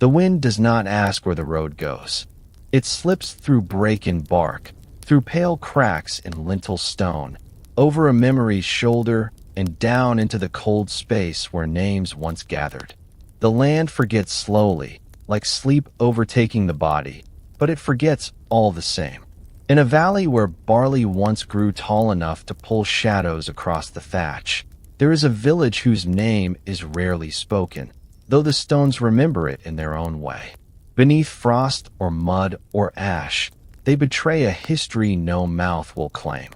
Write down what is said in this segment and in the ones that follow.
The wind does not ask where the road goes. It slips through break in bark, through pale cracks in lintel stone, over a memory's shoulder and down into the cold space where names once gathered. The land forgets slowly, like sleep overtaking the body, but it forgets all the same. In a valley where barley once grew tall enough to pull shadows across the thatch, there is a village whose name is rarely spoken, though the stones remember it in their own way. Beneath frost or mud or ash, they betray a history no mouth will claim.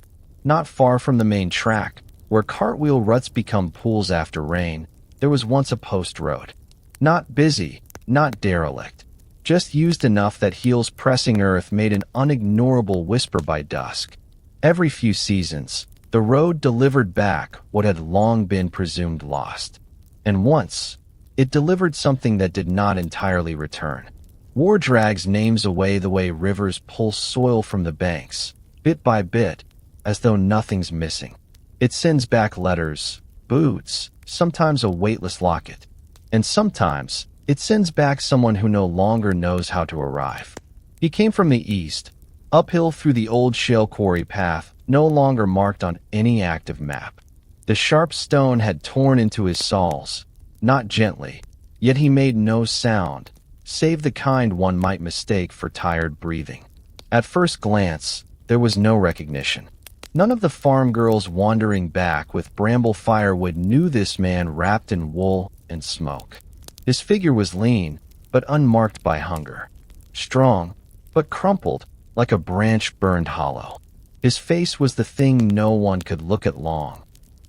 Not far from the main track, where cartwheel ruts become pools after rain, there was once a post road. Not busy, not derelict, just used enough that heels pressing earth made an unignorable whisper by dusk. Every few seasons, the road delivered back what had long been presumed lost. And once, it delivered something that did not entirely return. War drags names away the way rivers pull soil from the banks, bit by bit, as though nothing's missing. It sends back letters, boots, sometimes a weightless locket, and sometimes it sends back someone who no longer knows how to arrive. He came from the east, uphill through the old shale quarry path, no longer marked on any active map. The sharp stone had torn into his soles, not gently, yet he made no sound, save the kind one might mistake for tired breathing. At first glance, there was no recognition. None of the farm girls wandering back with bramble firewood knew this man wrapped in wool and smoke. His figure was lean, but unmarked by hunger. Strong, but crumpled, like a branch burned hollow. His face was the thing no one could look at long.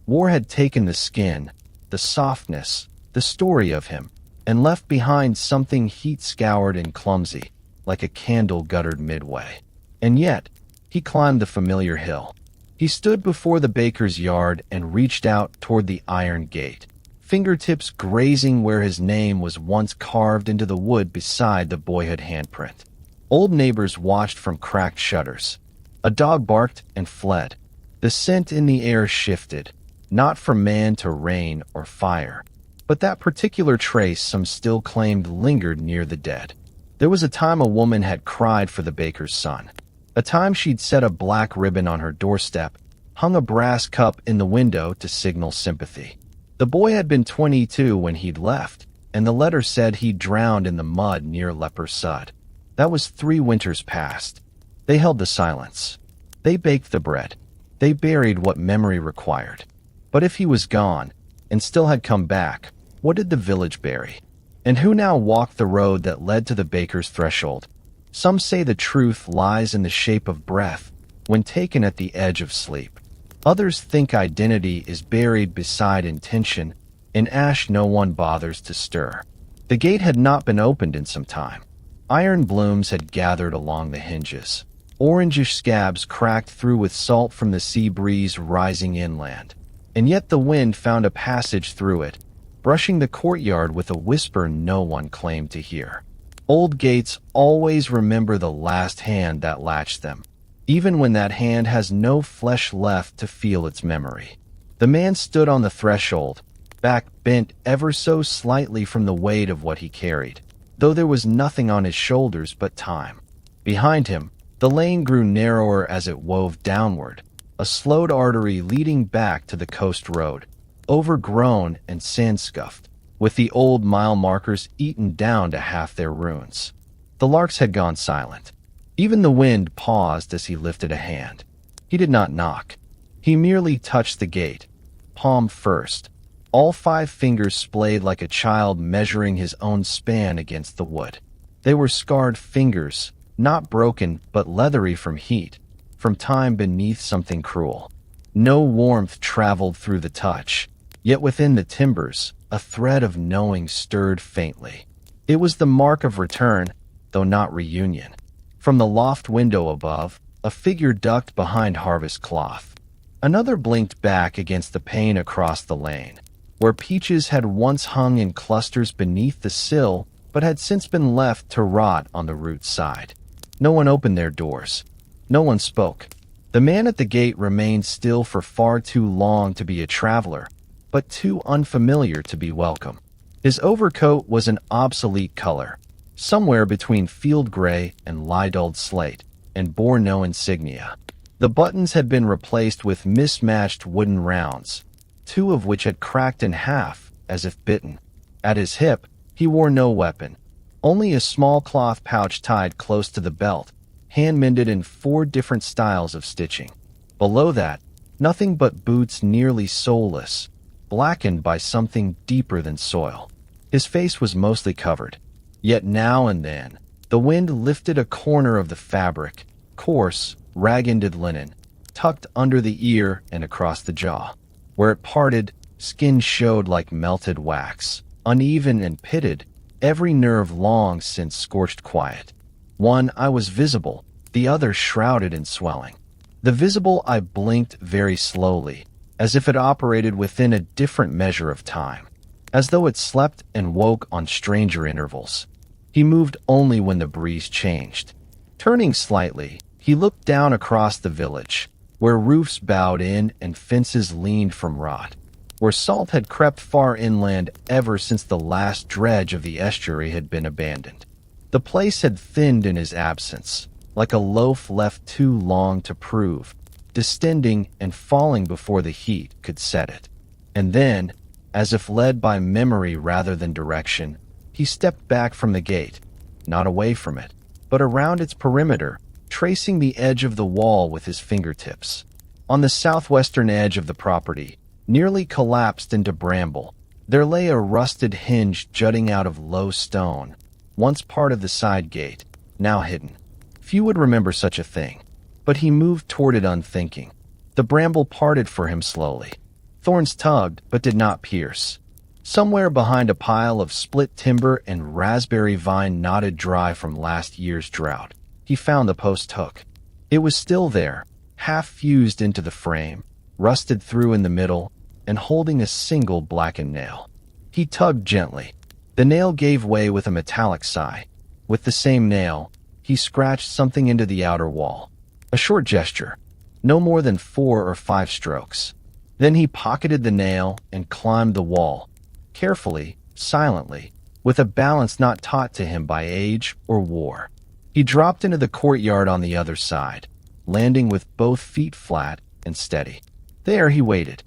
War had taken the skin, the softness, the story of him, and left behind something heat-scoured and clumsy, like a candle guttered midway. And yet, he climbed the familiar hill. He stood before the baker's yard and reached out toward the iron gate, fingertips grazing where his name was once carved into the wood beside the boyhood handprint. Old neighbors watched from cracked shutters. A dog barked and fled. The scent in the air shifted, not from man to rain or fire, but that particular trace some still claimed lingered near the dead. There was a time a woman had cried for the baker's son. A time she'd set a black ribbon on her doorstep, hung a brass cup in the window to signal sympathy. The boy had been 22 when he'd left, and the letter said he'd drowned in the mud near Leper Sud. That was 3 winters past. They held the silence. They baked the bread. They buried what memory required. But if he was gone, and still had come back, what did the village bury? And who now walked the road that led to the baker's threshold? Some say the truth lies in the shape of breath, when taken at the edge of sleep. Others think identity is buried beside intention, in ash no one bothers to stir. The gate had not been opened in some time. Iron blooms had gathered along the hinges. Orangish scabs cracked through with salt from the sea breeze rising inland. And yet the wind found a passage through it, brushing the courtyard with a whisper no one claimed to hear. Old gates always remember the last hand that latched them, even when that hand has no flesh left to feel its memory. The man stood on the threshold, back bent ever so slightly from the weight of what he carried, though there was nothing on his shoulders but time. Behind him, the lane grew narrower as it wove downward, a slowed artery leading back to the coast road, overgrown and sand-scuffed, with the old mile markers eaten down to half their runes. The larks had gone silent. Even the wind paused as he lifted a hand. He did not knock. He merely touched the gate, palm first, all 5 fingers splayed like a child measuring his own span against the wood. They were scarred fingers, not broken but leathery from heat, from time beneath something cruel. No warmth traveled through the touch, yet within the timbers, a thread of knowing stirred faintly. It was the mark of return, though not reunion. From the loft window above, a figure ducked behind harvest cloth. Another blinked back against the pane across the lane, where peaches had once hung in clusters beneath the sill but had since been left to rot on the root side. No one opened their doors. No one spoke. The man at the gate remained still for far too long to be a traveler, but too unfamiliar to be welcome. His overcoat was an obsolete color, somewhere between field gray and lie-dulled slate, and bore no insignia. The buttons had been replaced with mismatched wooden rounds, two of which had cracked in half, as if bitten. At his hip, he wore no weapon, only a small cloth pouch tied close to the belt, hand-mended in 4 different styles of stitching. Below that, nothing but boots nearly soleless, blackened by something deeper than soil. His face was mostly covered, yet now and then, the wind lifted a corner of the fabric, coarse, rag-ended linen, tucked under the ear and across the jaw. Where it parted, skin showed like melted wax, uneven and pitted, every nerve long since scorched quiet. One eye was visible, the other shrouded in swelling. The visible eye blinked very slowly, as if it operated within a different measure of time, as though it slept and woke on stranger intervals. He moved only when the breeze changed. Turning slightly, he looked down across the village, where roofs bowed in and fences leaned from rot, where salt had crept far inland ever since the last dredge of the estuary had been abandoned. The place had thinned in his absence, like a loaf left too long to prove, distending and falling before the heat could set it. And then, as if led by memory rather than direction, he stepped back from the gate, not away from it, but around its perimeter, tracing the edge of the wall with his fingertips. On the southwestern edge of the property, nearly collapsed into bramble, there lay a rusted hinge jutting out of low stone, once part of the side gate, now hidden. Few would remember such a thing, but he moved toward it unthinking. The bramble parted for him slowly. Thorns tugged, but did not pierce. Somewhere behind a pile of split timber and raspberry vine knotted dry from last year's drought, he found the post hook. It was still there, half fused into the frame, rusted through in the middle, and holding a single blackened nail. He tugged gently. The nail gave way with a metallic sigh. With the same nail, he scratched something into the outer wall. A short gesture, no more than 4 or 5 strokes. Then he pocketed the nail and climbed the wall, carefully, silently, with a balance not taught to him by age or war. He dropped into the courtyard on the other side, landing with both feet flat and steady. There he waited.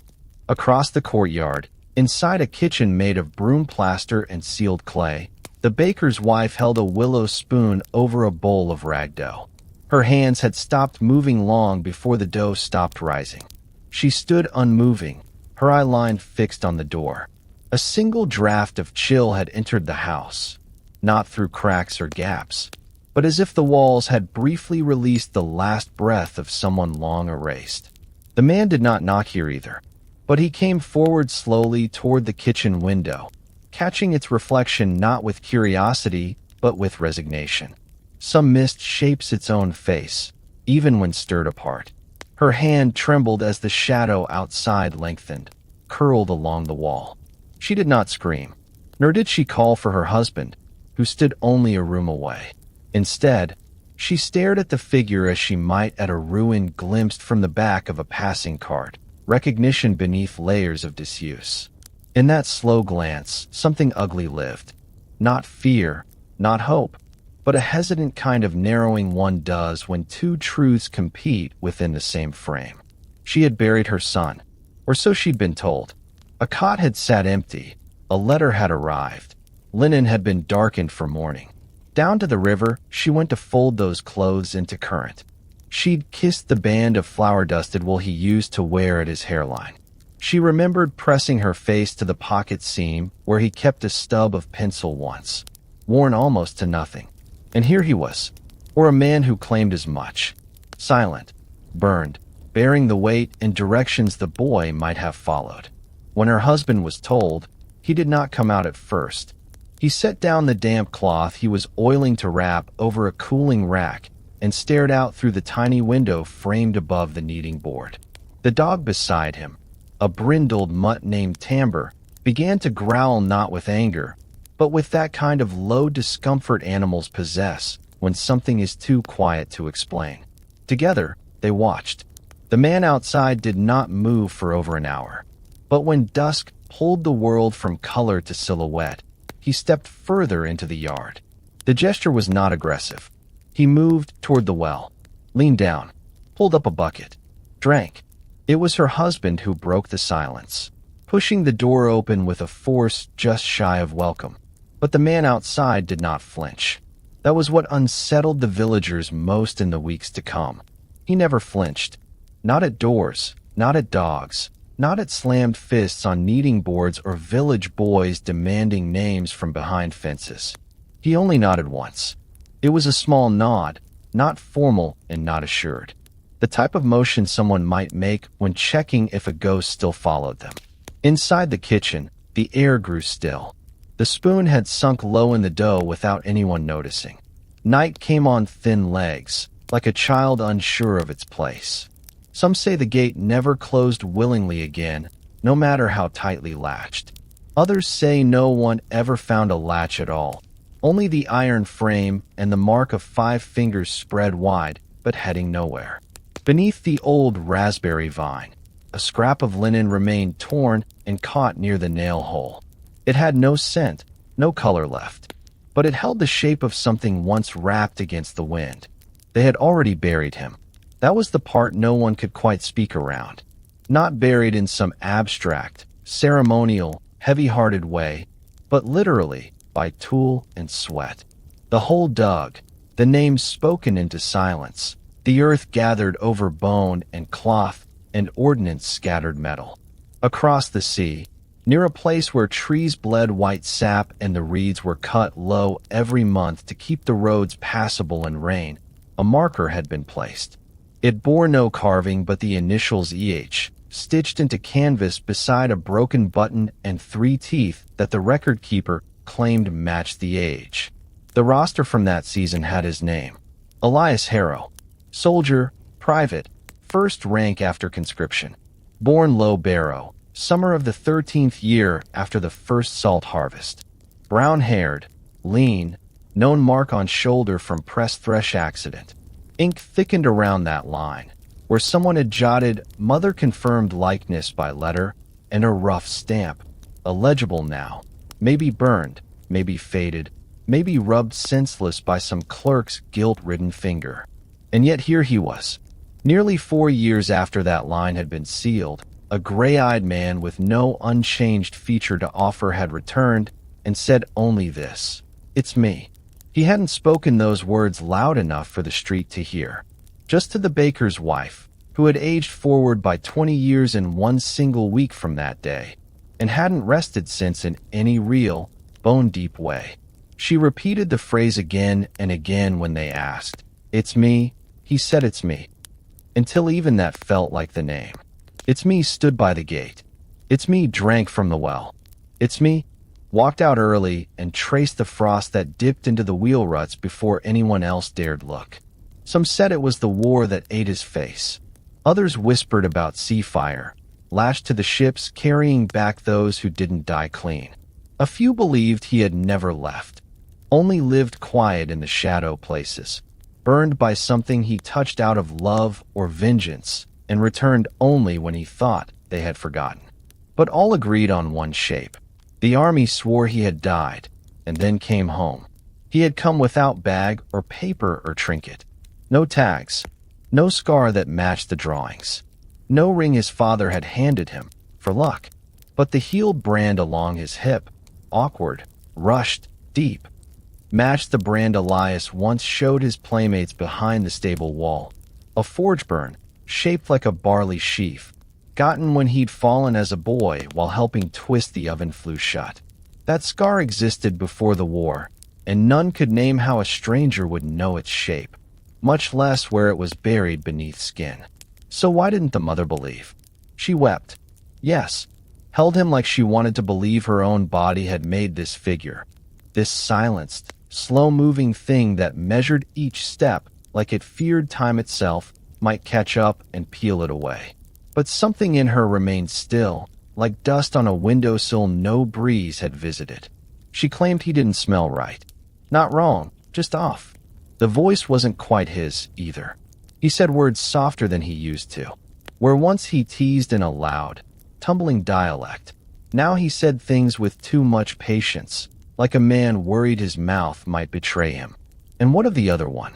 Across the courtyard, inside a kitchen made of broom plaster and sealed clay, the baker's wife held a willow spoon over a bowl of rag dough. Her hands had stopped moving long before the dough stopped rising. She stood unmoving, her eye line fixed on the door. A single draft of chill had entered the house, not through cracks or gaps, but as if the walls had briefly released the last breath of someone long erased. The man did not knock here either, but he came forward slowly toward the kitchen window, catching its reflection not with curiosity, but with resignation. Some mist shapes its own face, even when stirred apart. Her hand trembled as the shadow outside lengthened, curled along the wall. She did not scream, nor did she call for her husband, who stood only a room away. Instead, she stared at the figure as she might at a ruin glimpsed from the back of a passing cart, recognition beneath layers of disuse. In that slow glance, something ugly lived. Not fear, not hope, but a hesitant kind of narrowing one does when two truths compete within the same frame. She had buried her son, or so she'd been told. A cot had sat empty, a letter had arrived, linen had been darkened for mourning. Down to the river, she went to fold those clothes into current. She'd kissed the band of flour-dusted wool he used to wear at his hairline. She remembered pressing her face to the pocket seam where he kept a stub of pencil once, worn almost to nothing. And here he was, or a man who claimed as much, silent, burned, bearing the weight and directions the boy might have followed. When her husband was told, he did not come out at first. He set down the damp cloth he was oiling to wrap over a cooling rack and stared out through the tiny window framed above the kneading board. The dog beside him, a brindled mutt named Timber, began to growl not with anger, but with that kind of low discomfort animals possess when something is too quiet to explain. Together, they watched. The man outside did not move for over an hour, but when dusk pulled the world from color to silhouette, he stepped further into the yard. The gesture was not aggressive. He moved toward the well, leaned down, pulled up a bucket, drank. It was her husband who broke the silence, pushing the door open with a force just shy of welcome. But the man outside did not flinch. That was what unsettled the villagers most in the weeks to come. He never flinched. Not at doors, not at dogs, not at slammed fists on kneading boards or village boys demanding names from behind fences. He only nodded once. It was a small nod, not formal and not assured. The type of motion someone might make when checking if a ghost still followed them. Inside the kitchen, the air grew still. The spoon had sunk low in the dough without anyone noticing. Night came on thin legs, like a child unsure of its place. Some say the gate never closed willingly again, no matter how tightly latched. Others say no one ever found a latch at all, only the iron frame and the mark of 5 fingers spread wide, but heading nowhere. Beneath the old raspberry vine, a scrap of linen remained torn and caught near the nail hole. It had no scent, no color left, but it held the shape of something once wrapped against the wind. They had already buried him. That was the part no one could quite speak around. Not buried in some abstract, ceremonial, heavy-hearted way, but literally by tool and sweat. The hole dug, the names spoken into silence, the earth gathered over bone and cloth and ordnance scattered metal. Across the sea, near a place where trees bled white sap and the reeds were cut low every month to keep the roads passable in rain, a marker had been placed. It bore no carving but the initials EH, stitched into canvas beside a broken button and 3 teeth that the record keeper claimed matched the age. The roster from that season had his name: Elias Harrow, soldier, private, first rank after conscription, born Low Barrow, summer of the 13th year after the first salt harvest, brown-haired, lean, known mark on shoulder from press thresh accident. Ink thickened around that line, where someone had jotted mother-confirmed likeness by letter and a rough stamp, illegible now, maybe burned, maybe faded, maybe rubbed senseless by some clerk's guilt-ridden finger. And yet here he was, nearly 4 years after that line had been sealed. A gray-eyed man with no unchanged feature to offer had returned and said only this: "It's me." He hadn't spoken those words loud enough for the street to hear. Just to the baker's wife, who had aged forward by 20 years in one single week from that day, and hadn't rested since in any real, bone-deep way. She repeated the phrase again and again when they asked. "It's me," he said, "it's me," until even that felt like the name. "It's me" stood by the gate. "It's me" drank from the well. "It's me" walked out early and traced the frost that dipped into the wheel ruts before anyone else dared look. Some said it was the war that ate his face. Others whispered about sea fire, lashed to the ships carrying back those who didn't die clean. A few believed he had never left, only lived quiet in the shadow places, burned by something he touched out of love or vengeance, and returned only when he thought they had forgotten. But all agreed on one shape. The army swore he had died, and then came home. He had come without bag or paper or trinket. No tags, no scar that matched the drawings. No ring his father had handed him, for luck. But the healed brand along his hip, awkward, rushed, deep, matched the brand Elias once showed his playmates behind the stable wall. A forge burn, shaped like a barley sheaf, gotten when he'd fallen as a boy while helping twist the oven flue shut. That scar existed before the war, and none could name how a stranger would know its shape, much less where it was buried beneath skin. So why didn't the mother believe? She wept. Yes, held him like she wanted to believe her own body had made this figure, this silenced, slow-moving thing that measured each step like it feared time itself might catch up and peel it away. But something in her remained still, like dust on a windowsill no breeze had visited. She claimed he didn't smell right. Not wrong, just off. The voice wasn't quite his, either. He said words softer than he used to. Where once he teased in a loud, tumbling dialect, now he said things with too much patience, like a man worried his mouth might betray him. And what of the other one?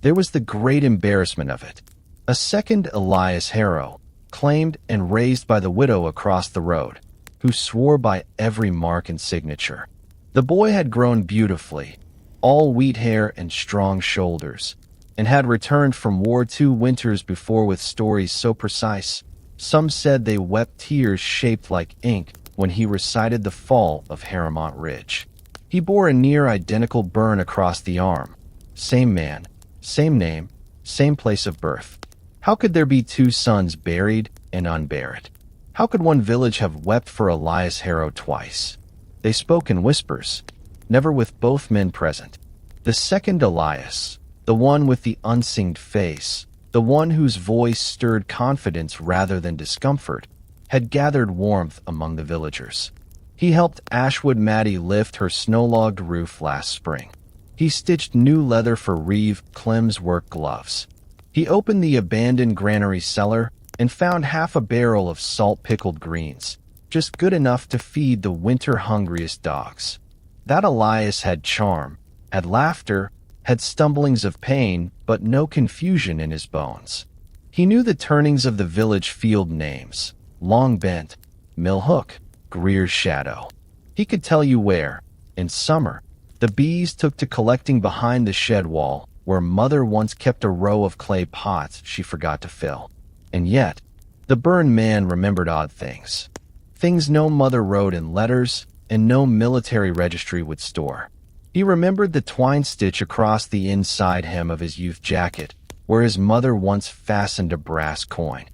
There was the great embarrassment of it. A second Elias Harrow, claimed and raised by the widow across the road, who swore by every mark and signature. The boy had grown beautifully, all wheat hair and strong shoulders, and had returned from war 2 winters before with stories so precise. Some said they wept tears shaped like ink when he recited the fall of Harrimont Ridge. He bore a near-identical burn across the arm. Same man, same name, same place of birth. How could there be 2 sons buried and unburied? How could one village have wept for Elias Harrow twice? They spoke in whispers, never with both men present. The second Elias, the one with the unsinged face, the one whose voice stirred confidence rather than discomfort, had gathered warmth among the villagers. He helped Ashwood Maddie lift her snow-logged roof last spring. He stitched new leather for Reeve Clem's work gloves. He opened the abandoned granary cellar and found half a barrel of salt-pickled greens, just good enough to feed the winter-hungriest dogs. That Elias had charm, had laughter, had stumblings of pain, but no confusion in his bones. He knew the turnings of the village field names: Long Bent, Mill Hook, Greer's Shadow. He could tell you where, in summer, the bees took to collecting behind the shed wall, where Mother once kept a row of clay pots she forgot to fill. And yet, the burned man remembered odd things. Things no mother wrote in letters and no military registry would store. He remembered the twine stitch across the inside hem of his youth jacket, where his mother once fastened a brass coin.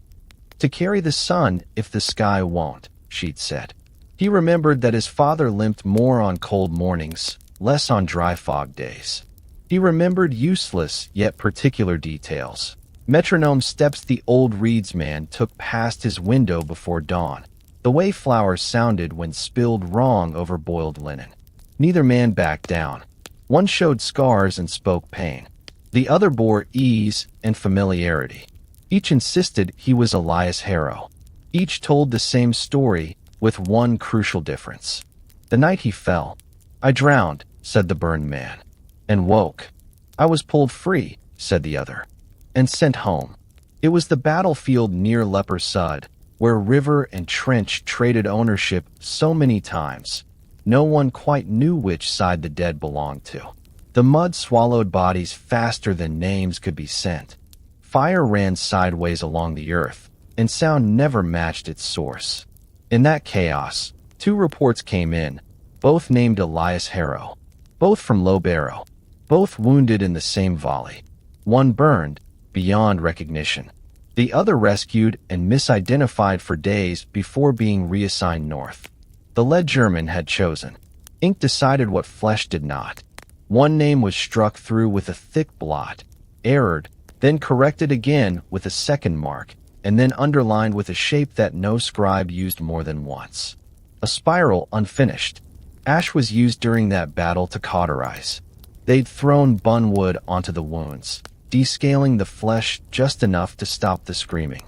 To carry the sun if the sky won't, she'd said. He remembered that his father limped more on cold mornings, less on dry fog days. He remembered useless yet particular details. Metronome steps the old reeds man took past his window before dawn, the way flowers sounded when spilled wrong over boiled linen. Neither man backed down. One showed scars and spoke pain. The other bore ease and familiarity. Each insisted he was Elias Harrow. Each told the same story, with one crucial difference. The night he fell, "I drowned," said the burned man, "and woke. I was pulled free," said the other, "and sent home." It was the battlefield near Leper Sud, where river and trench traded ownership so many times. No one quite knew which side the dead belonged to. The mud swallowed bodies faster than names could be sent. Fire ran sideways along the earth, and sound never matched its source. In that chaos, 2 reports came in, both named Elias Harrow, both from Low Barrow, both wounded in the same volley. One burned, beyond recognition. The other rescued and misidentified for days before being reassigned north. The lead German had chosen. Ink decided what flesh did not. One name was struck through with a thick blot, errored, then corrected again with a second mark, and then underlined with a shape that no scribe used more than once. A spiral unfinished. Ash was used during that battle to cauterize. They'd thrown bunwood onto the wounds, descaling the flesh just enough to stop the screaming.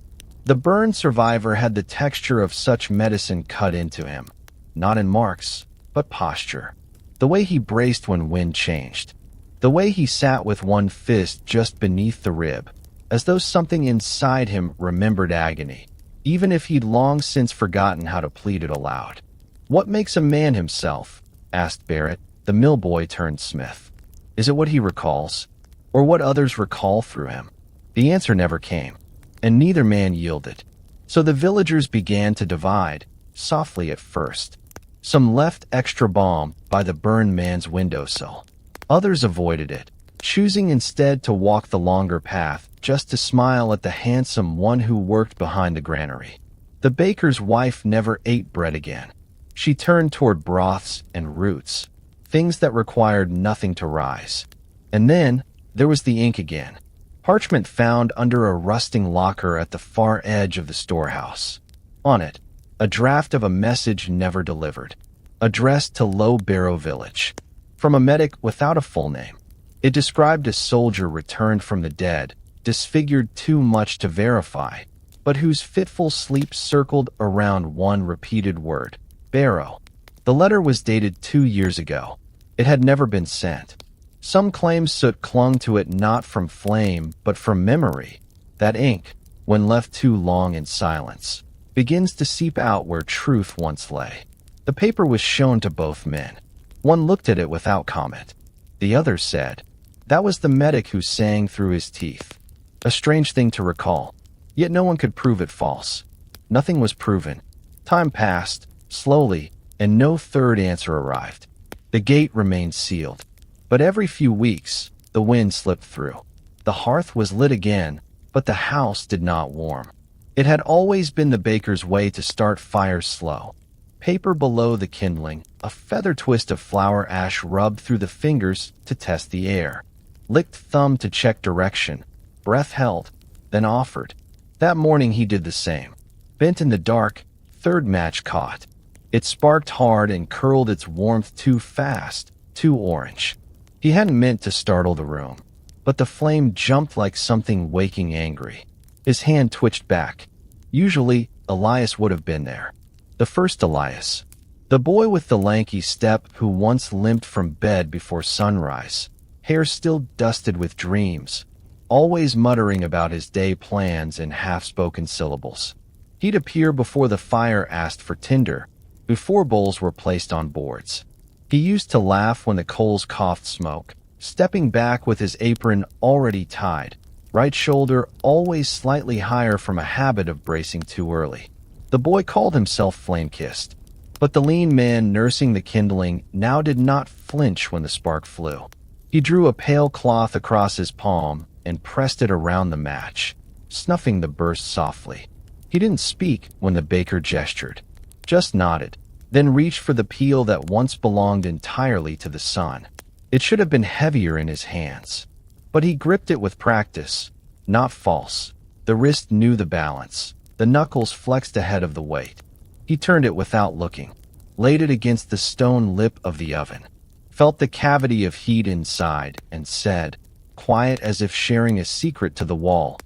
The burn survivor had the texture of such medicine cut into him, not in marks, but posture. The way he braced when wind changed. The way he sat with one fist just beneath the rib, as though something inside him remembered agony, even if he'd long since forgotten how to plead it aloud. "What makes a man himself?" asked Barrett, the mill boy turned smith. "Is it what he recalls, or what others recall through him?" The answer never came, and neither man yielded. So the villagers began to divide, softly at first. Some left extra balm by the burned man's windowsill. Others avoided it, choosing instead to walk the longer path just to smile at the handsome one who worked behind the granary. The baker's wife never ate bread again. She turned toward broths and roots, things that required nothing to rise. And then there was the ink again. Parchment found under a rusting locker at the far edge of the storehouse. On it, a draft of a message never delivered, addressed to Low Barrow Village, from a medic without a full name. It described a soldier returned from the dead, disfigured too much to verify, but whose fitful sleep circled around one repeated word: Barrow. The letter was dated 2 years ago, It had never been sent. Some claimed soot clung to it not from flame, but from memory. That ink, when left too long in silence, begins to seep out where truth once lay. The paper was shown to both men. One looked at it without comment. The other said, "That was the medic who sang through his teeth." A strange thing to recall, yet no one could prove it false. Nothing was proven. Time passed, slowly, and no third answer arrived. The gate remained sealed. But every few weeks, the wind slipped through. The hearth was lit again, but the house did not warm. It had always been the baker's way to start fires slow. Paper below the kindling, a feather twist of flower ash rubbed through the fingers to test the air. Licked thumb to check direction. Breath held, then offered. That morning he did the same. Bent in the dark, third match caught. It sparked hard and curled its warmth too fast, too orange. He hadn't meant to startle the room, but the flame jumped like something waking angry. His hand twitched back. Usually, Elias would have been there. The first Elias. The boy with the lanky step who once limped from bed before sunrise, hair still dusted with dreams, always muttering about his day plans in half-spoken syllables. He'd appear before the fire asked for tinder, before bowls were placed on boards. He used to laugh when the coals coughed smoke, stepping back with his apron already tied, right shoulder always slightly higher from a habit of bracing too early. The boy called himself Flame-Kissed, but the lean man nursing the kindling now did not flinch when the spark flew. He drew a pale cloth across his palm and pressed it around the match, snuffing the burst softly. He didn't speak when the baker gestured, just nodded, then reached for the peel that once belonged entirely to the sun. It should have been heavier in his hands, but he gripped it with practice, not false. The wrist knew the balance. The knuckles flexed ahead of the weight. He turned it without looking, laid it against the stone lip of the oven, felt the cavity of heat inside, and said, quiet as if sharing a secret to the wall,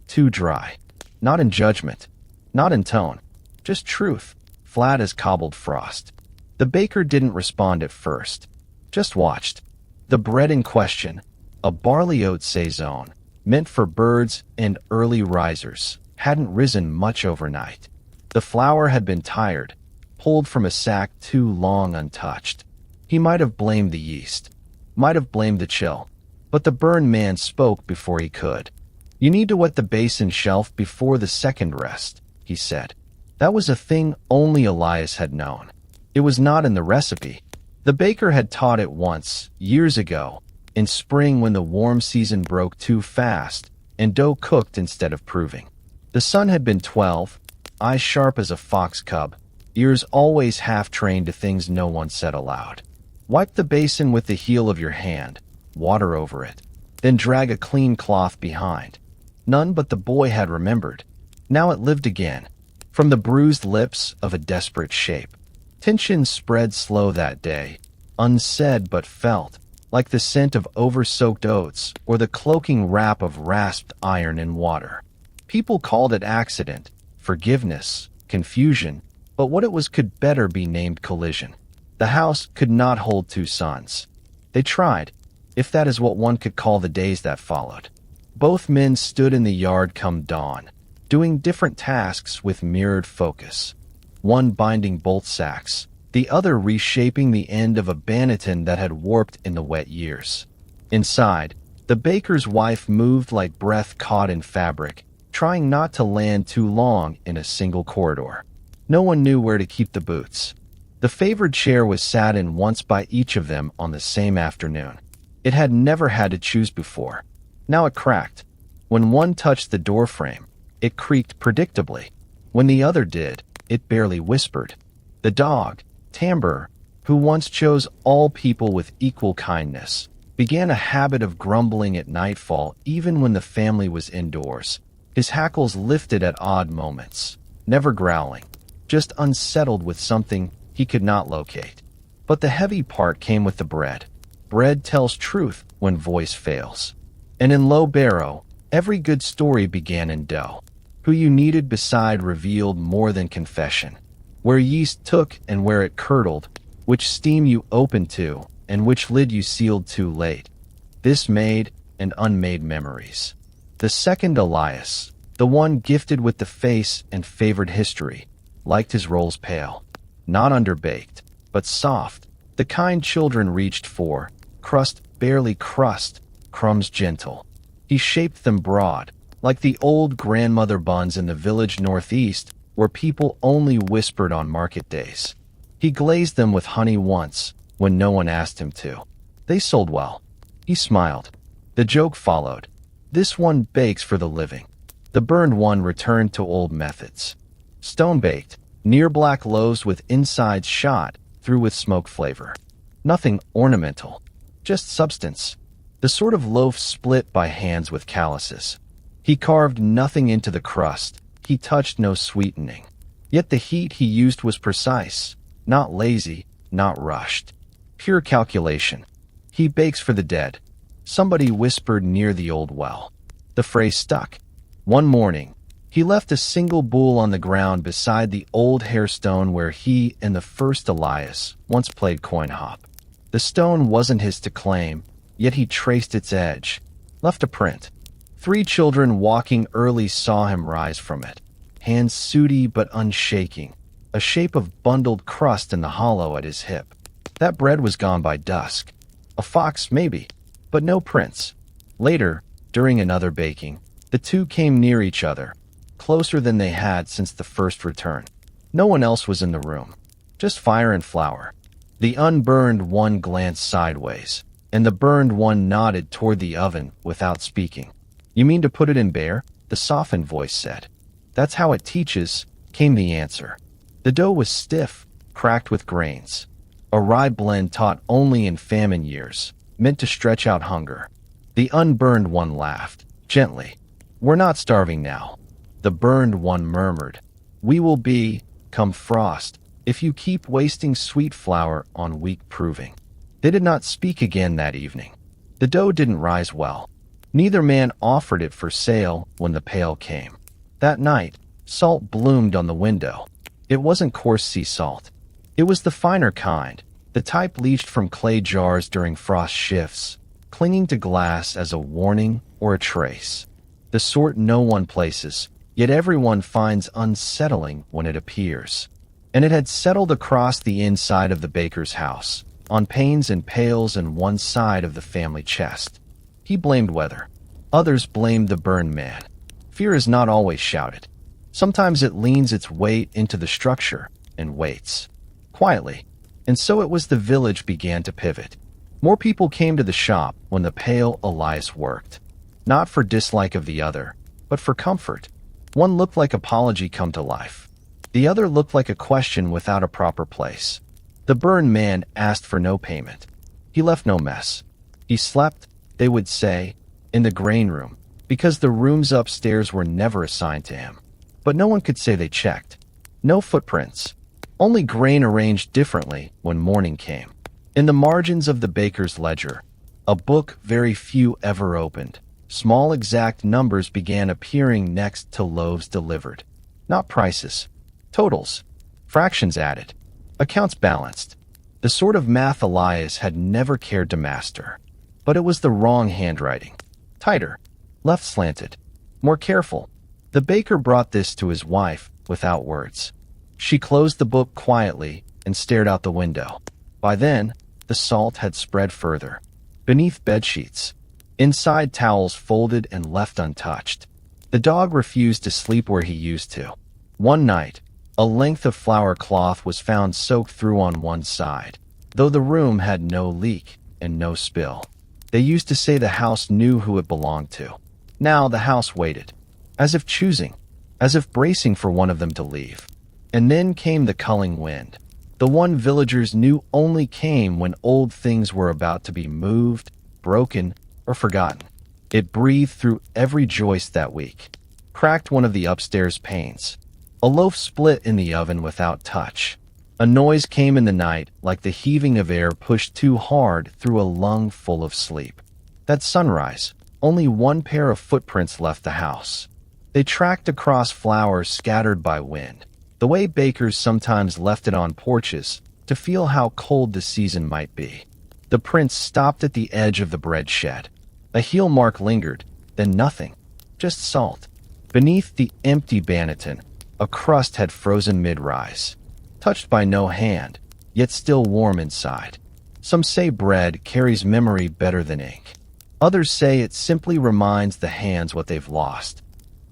"Too dry." Not in judgment, not in tone, just truth, flat as cobbled frost. The baker didn't respond at first, just watched. The bread in question, a barley oat saison, meant for birds and early risers, hadn't risen much overnight. The flour had been tired, pulled from a sack too long untouched. He might have blamed the yeast, might have blamed the chill, but the burned man spoke before he could. "You need to wet the basin shelf before the second rest," he said. That was a thing only Elias had known. It was not in the recipe. The baker had taught it once, years ago, in spring when the warm season broke too fast and dough cooked instead of proving. The son had been 12, eyes sharp as a fox cub, ears always half-trained to things no one said aloud. Wipe the basin with the heel of your hand, water over it, then drag a clean cloth behind. None but the boy had remembered. Now it lived again, from the bruised lips of a desperate shape. Tension spread slow that day, unsaid but felt, like the scent of over-soaked oats or the cloaking wrap of rasped iron in water. People called it accident, forgiveness, confusion, but what it was could better be named collision. The house could not hold two sons. They tried, if that is what one could call the days that followed. Both men stood in the yard come dawn, doing different tasks with mirrored focus. One binding bolt sacks, the other reshaping the end of a banneton that had warped in the wet years. Inside, the baker's wife moved like breath caught in fabric, trying not to land too long in a single corridor. No one knew where to keep the boots. The favored chair was sat in once by each of them on the same afternoon. It had never had to choose before. Now it cracked. When one touched the doorframe, it creaked predictably. When the other did, it barely whispered. The dog, Timbre, who once chose all people with equal kindness, began a habit of grumbling at nightfall even when the family was indoors. His hackles lifted at odd moments, never growling, just unsettled with something he could not locate. But the heavy part came with the bread. Bread tells truth when voice fails. And in low barrow, every good story began in dough. Who you kneaded beside revealed more than confession. Where yeast took and where it curdled, which steam you opened to and which lid you sealed too late. This made and unmade memories. The second Elias, the one gifted with the face and favored history, liked his rolls pale, not underbaked, but soft, the kind children reached for, crust barely crust, crumbs gentle. He shaped them broad, like the old grandmother buns in the village northeast where people only whispered on market days. He glazed them with honey once, when no one asked him to. They sold well. He smiled. The joke followed. This one bakes for the living. The burned one returned to old methods. Stone-baked, near-black loaves with insides shot through with smoke flavor. Nothing ornamental, just substance. The sort of loaf split by hands with calluses. He carved nothing into the crust. He touched no sweetening. Yet the heat he used was precise, not lazy, not rushed. Pure calculation. He bakes for the dead. Somebody whispered near the old well. The phrase stuck. One morning, he left a single bowl on the ground beside the old hairstone where he and the first Elias once played coin hop. The stone wasn't his to claim, yet he traced its edge, left a print. 3 children walking early saw him rise from it, hands sooty but unshaking, a shape of bundled crust in the hollow at his hip. That bread was gone by dusk. A fox, maybe, but no prints. Later, during another baking, the two came near each other, closer than they had since the first return. No one else was in the room, just fire and flour. The unburned one glanced sideways, and the burned one nodded toward the oven without speaking. "You mean to put it in bare?" the softened voice said. "That's how it teaches," came the answer. The dough was stiff, cracked with grains. A rye blend taught only in famine years, meant to stretch out hunger. The unburned one laughed, gently. "We're not starving now." The burned one murmured, "We will be, come frost, if you keep wasting sweet flour on weak proving." They did not speak again that evening. The dough didn't rise well. Neither man offered it for sale when the pail came. That night, salt bloomed on the window. It wasn't coarse sea salt. It was the finer kind, the type leached from clay jars during frost shifts, clinging to glass as a warning or a trace. The sort no one places, yet everyone finds unsettling when it appears. And it had settled across the inside of the baker's house, on panes and pails and one side of the family chest. He blamed weather. Others blamed the burned man. Fear is not always shouted. Sometimes it leans its weight into the structure and waits. Quietly. And so it was the village began to pivot. More people came to the shop when the pale Elias worked. Not for dislike of the other, but for comfort. One looked like apology come to life. The other looked like a question without a proper place. The burned man asked for no payment. He left no mess. He slept, they would say, in the grain room, because the rooms upstairs were never assigned to him. But no one could say they checked. No footprints. Only grain arranged differently when morning came. In the margins of the baker's ledger, a book very few ever opened, small exact numbers began appearing next to loaves delivered. Not prices. Totals. Fractions added. Accounts balanced. The sort of math Elias had never cared to master. But it was the wrong handwriting. Tighter. Left slanted. More careful. The baker brought this to his wife without words. She closed the book quietly and stared out the window. By then, the salt had spread further. Beneath bedsheets. Inside towels folded and left untouched. The dog refused to sleep where he used to. One night, a length of flour cloth was found soaked through on one side, though the room had no leak and no spill. They used to say the house knew who it belonged to. Now the house waited, as if choosing, as if bracing for one of them to leave. And then came the culling wind, the one villagers knew only came when old things were about to be moved, broken, or forgotten. It breathed through every joist that week, cracked one of the upstairs panes. A loaf split in the oven without touch. A noise came in the night like the heaving of air pushed too hard through a lung full of sleep. At sunrise, only one pair of footprints left the house. They tracked across flowers scattered by wind, the way bakers sometimes left it on porches to feel how cold the season might be. The prince stopped at the edge of the bread shed. A heel mark lingered, then nothing, just salt. Beneath the empty banneton, a crust had frozen mid-rise, touched by no hand, yet still warm inside. Some say bread carries memory better than ink. Others say it simply reminds the hands what they've lost.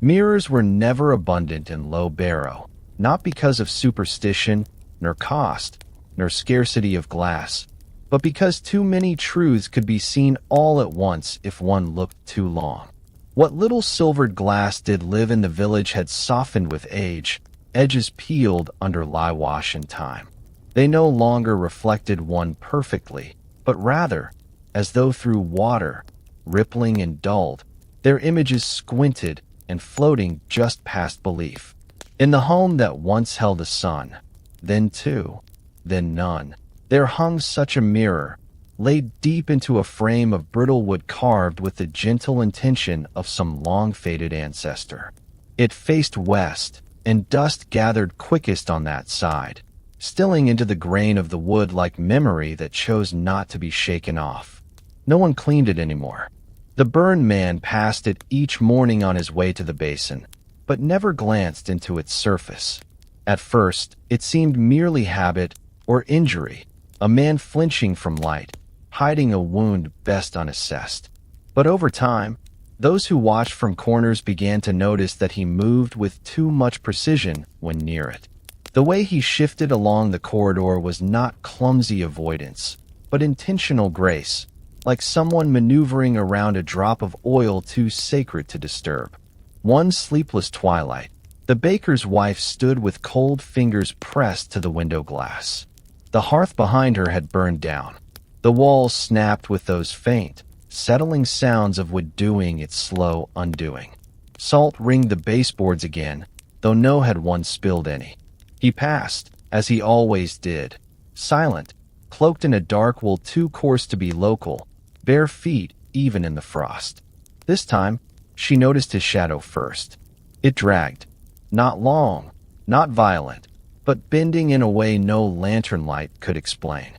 Mirrors were never abundant in Low Barrow, not because of superstition, nor cost, nor scarcity of glass, but because too many truths could be seen all at once if one looked too long. What little silvered glass did live in the village had softened with age, edges peeled under lye wash and time. They no longer reflected one perfectly, but rather, as though through water, rippling and dulled, their images squinted and floating just past belief. In the home that once held a son, then two, then none, there hung such a mirror, laid deep into a frame of brittle wood carved with the gentle intention of some long-faded ancestor. It faced west, and dust gathered quickest on that side, stilling into the grain of the wood like memory that chose not to be shaken off. No one cleaned it anymore. The burned man passed it each morning on his way to the basin, but never glanced into its surface. At first, it seemed merely habit or injury, a man flinching from light, hiding a wound best unassessed. But over time, those who watched from corners began to notice that he moved with too much precision when near it. The way he shifted along the corridor was not clumsy avoidance, but intentional grace, like someone maneuvering around a drop of oil too sacred to disturb. One sleepless twilight, the baker's wife stood with cold fingers pressed to the window glass. The hearth behind her had burned down. The walls snapped with those faint, settling sounds of wood doing its slow undoing. Salt ringed the baseboards again, though no had once spilled any. He passed, as he always did, silent, cloaked in a dark wool too coarse to be local, bare feet even in the frost. This time, she noticed his shadow first. It dragged. Not long, not violent, but bending in a way no lantern light could explain.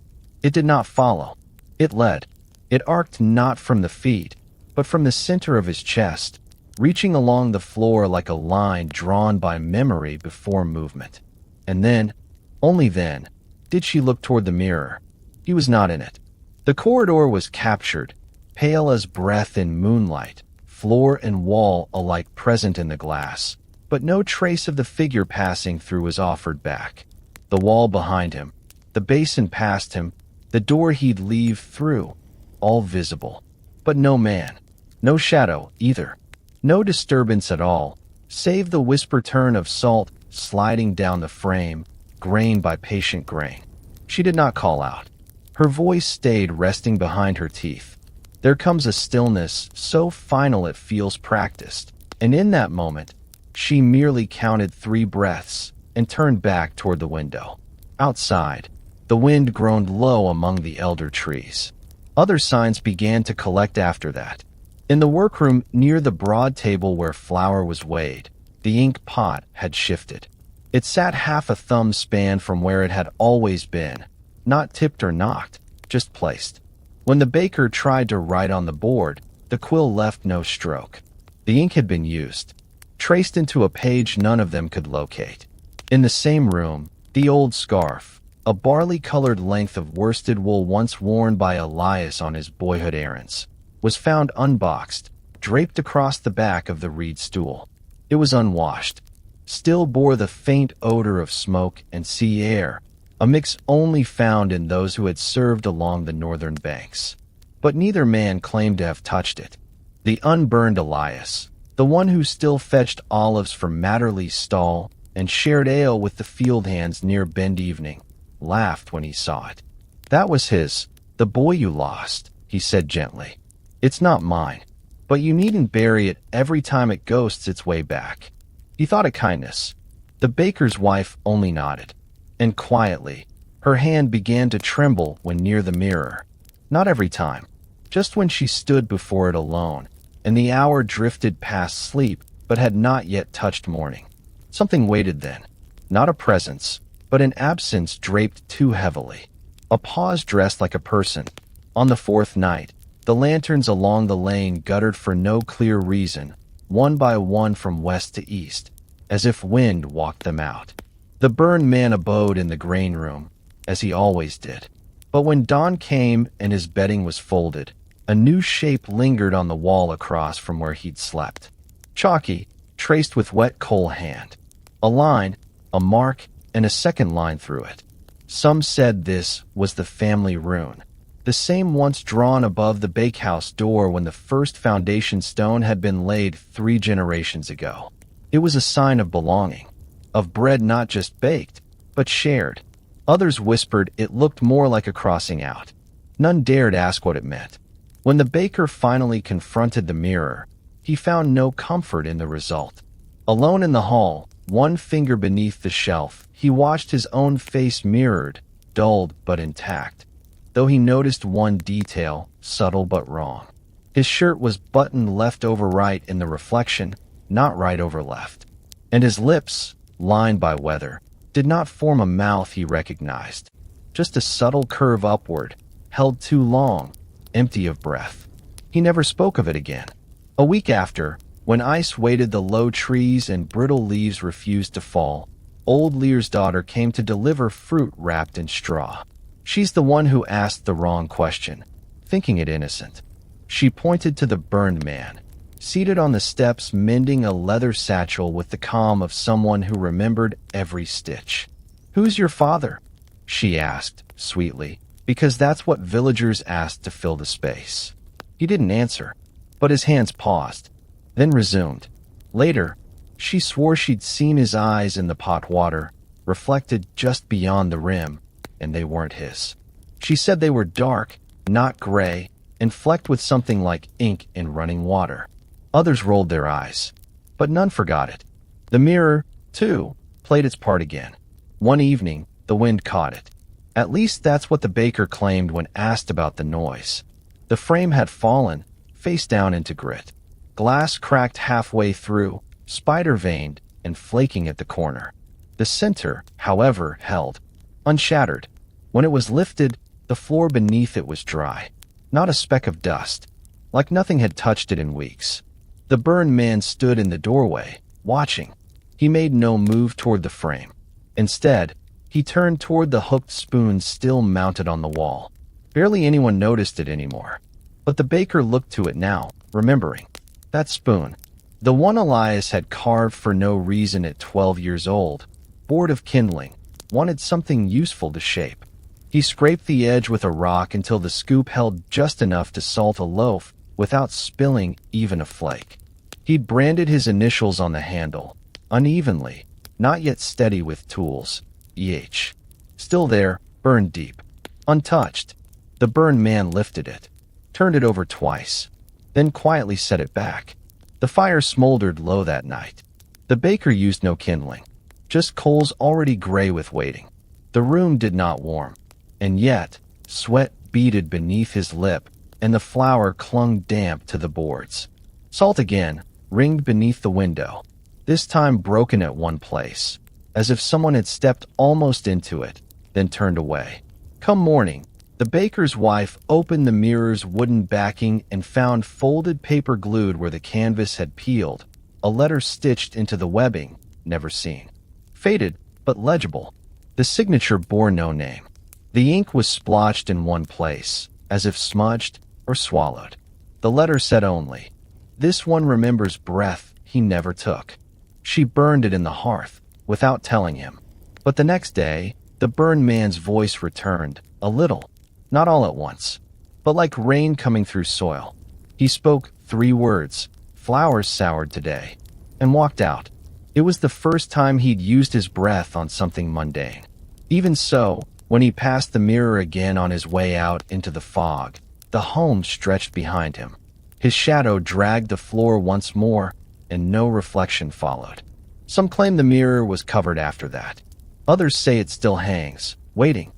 It did not follow. It led. It arced not from the feet, but from the center of his chest, reaching along the floor like a line drawn by memory before movement. And then, only then, did she look toward the mirror. He was not in it. The corridor was captured, pale as breath in moonlight, floor and wall alike present in the glass, but no trace of the figure passing through was offered back. The wall behind him, the basin past him, the door he'd leave through, all visible. But no man, no shadow either, no disturbance at all, save the whisper turn of salt sliding down the frame, grain by patient grain. She did not call out. Her voice stayed resting behind her teeth. There comes a stillness so final it feels practiced, and in that moment, she merely counted 3 breaths and turned back toward the window. Outside, the wind groaned low among the elder trees. Other signs began to collect after that. In the workroom near the broad table where flour was weighed, the ink pot had shifted. It sat half a thumb span from where it had always been, not tipped or knocked, just placed. When the baker tried to write on the board, the quill left no stroke. The ink had been used, traced into a page none of them could locate. In the same room, the old scarf, a barley-colored length of worsted wool once worn by Elias on his boyhood errands, was found unboxed, draped across the back of the reed stool. It was unwashed, still bore the faint odor of smoke and sea air, a mix only found in those who had served along the northern banks. But neither man claimed to have touched it. The unburned Elias, the one who still fetched olives from Matterley's stall and shared ale with the field hands near Bend Evening, laughed when he saw it. "That was his, the boy you lost," he said gently. "It's not mine, but you needn't bury it every time it ghosts its way back." He thought it kindness. The baker's wife only nodded, and quietly, her hand began to tremble when near the mirror. Not every time, just when she stood before it alone, and the hour drifted past sleep but had not yet touched morning. Something waited then, not a presence, but an absence draped too heavily. A pause dressed like a person, On the fourth night, the lanterns along the lane guttered for no clear reason, one by one from west to east, as if wind walked them out. The burned man abode in the grain room, as he always did. But when dawn came and his bedding was folded, a new shape lingered on the wall across from where he'd slept. Chalky, traced with wet coal hand. A line, a mark, and a second line through it. Some said this was the family rune, the same once drawn above the bakehouse door when the first foundation stone had been laid 3 generations ago. It was a sign of belonging, of bread not just baked, but shared. Others whispered it looked more like a crossing out. None dared ask what it meant. When the baker finally confronted the mirror, he found no comfort in the result. Alone in the hall, one finger beneath the shelf, he watched his own face mirrored, dulled but intact. Though he noticed one detail, subtle but wrong. His shirt was buttoned left over right in the reflection, not right over left. And his lips, lined by weather, did not form a mouth he recognized. Just a subtle curve upward, held too long, empty of breath. He never spoke of it again. A week after, when ice weighted the low trees and brittle leaves refused to fall, old Lear's daughter came to deliver fruit wrapped in straw. She's the one who asked the wrong question, thinking it innocent. She pointed to the burned man, seated on the steps mending a leather satchel with the calm of someone who remembered every stitch. "Who's your father?" she asked, sweetly, because that's what villagers asked to fill the space. He didn't answer, but his hands paused, then resumed. Later, she swore she'd seen his eyes in the pot water, reflected just beyond the rim, and they weren't his. She said they were dark, not gray, and flecked with something like ink in running water. Others rolled their eyes, but none forgot it. The mirror, too, played its part again. One evening, the wind caught it. At least that's what the baker claimed when asked about the noise. The frame had fallen, face down into grit. Glass cracked halfway through, spider-veined and flaking at the corner. The center, however, held, unshattered. When it was lifted, the floor beneath it was dry. Not a speck of dust, like nothing had touched it in weeks. The burned man stood in the doorway, watching. He made no move toward the frame. Instead, he turned toward the hooked spoon still mounted on the wall. Barely anyone noticed it anymore. But the baker looked to it now, remembering. That spoon, the one Elias had carved for no reason at 12 years old, bored of kindling, wanted something useful to shape. He scraped the edge with a rock until the scoop held just enough to salt a loaf without spilling even a flake. He'd branded his initials on the handle, unevenly, not yet steady with tools. EH. Still there, burned deep. Untouched. The burned man lifted it, turned it over twice, then quietly set it back. The fire smoldered low that night. The baker used no kindling, just coals already gray with waiting. The room did not warm, and yet sweat beaded beneath his lip, and the flour clung damp to the boards. Salt again ringed beneath the window, this time broken at one place, as if someone had stepped almost into it, then turned away. Come morning, the baker's wife opened the mirror's wooden backing and found folded paper glued where the canvas had peeled, a letter stitched into the webbing, never seen. Faded, but legible. The signature bore no name. The ink was splotched in one place, as if smudged or swallowed. The letter said only, "This one remembers breath he never took." She burned it in the hearth, without telling him. But the next day, the burned man's voice returned, a little, not all at once, but like rain coming through soil. He spoke 3 words, "Flowers soured today," and walked out. It was the first time he'd used his breath on something mundane. Even so, when he passed the mirror again on his way out into the fog, the home stretched behind him. His shadow dragged the floor once more, and no reflection followed. Some claim the mirror was covered after that. Others say it still hangs, waiting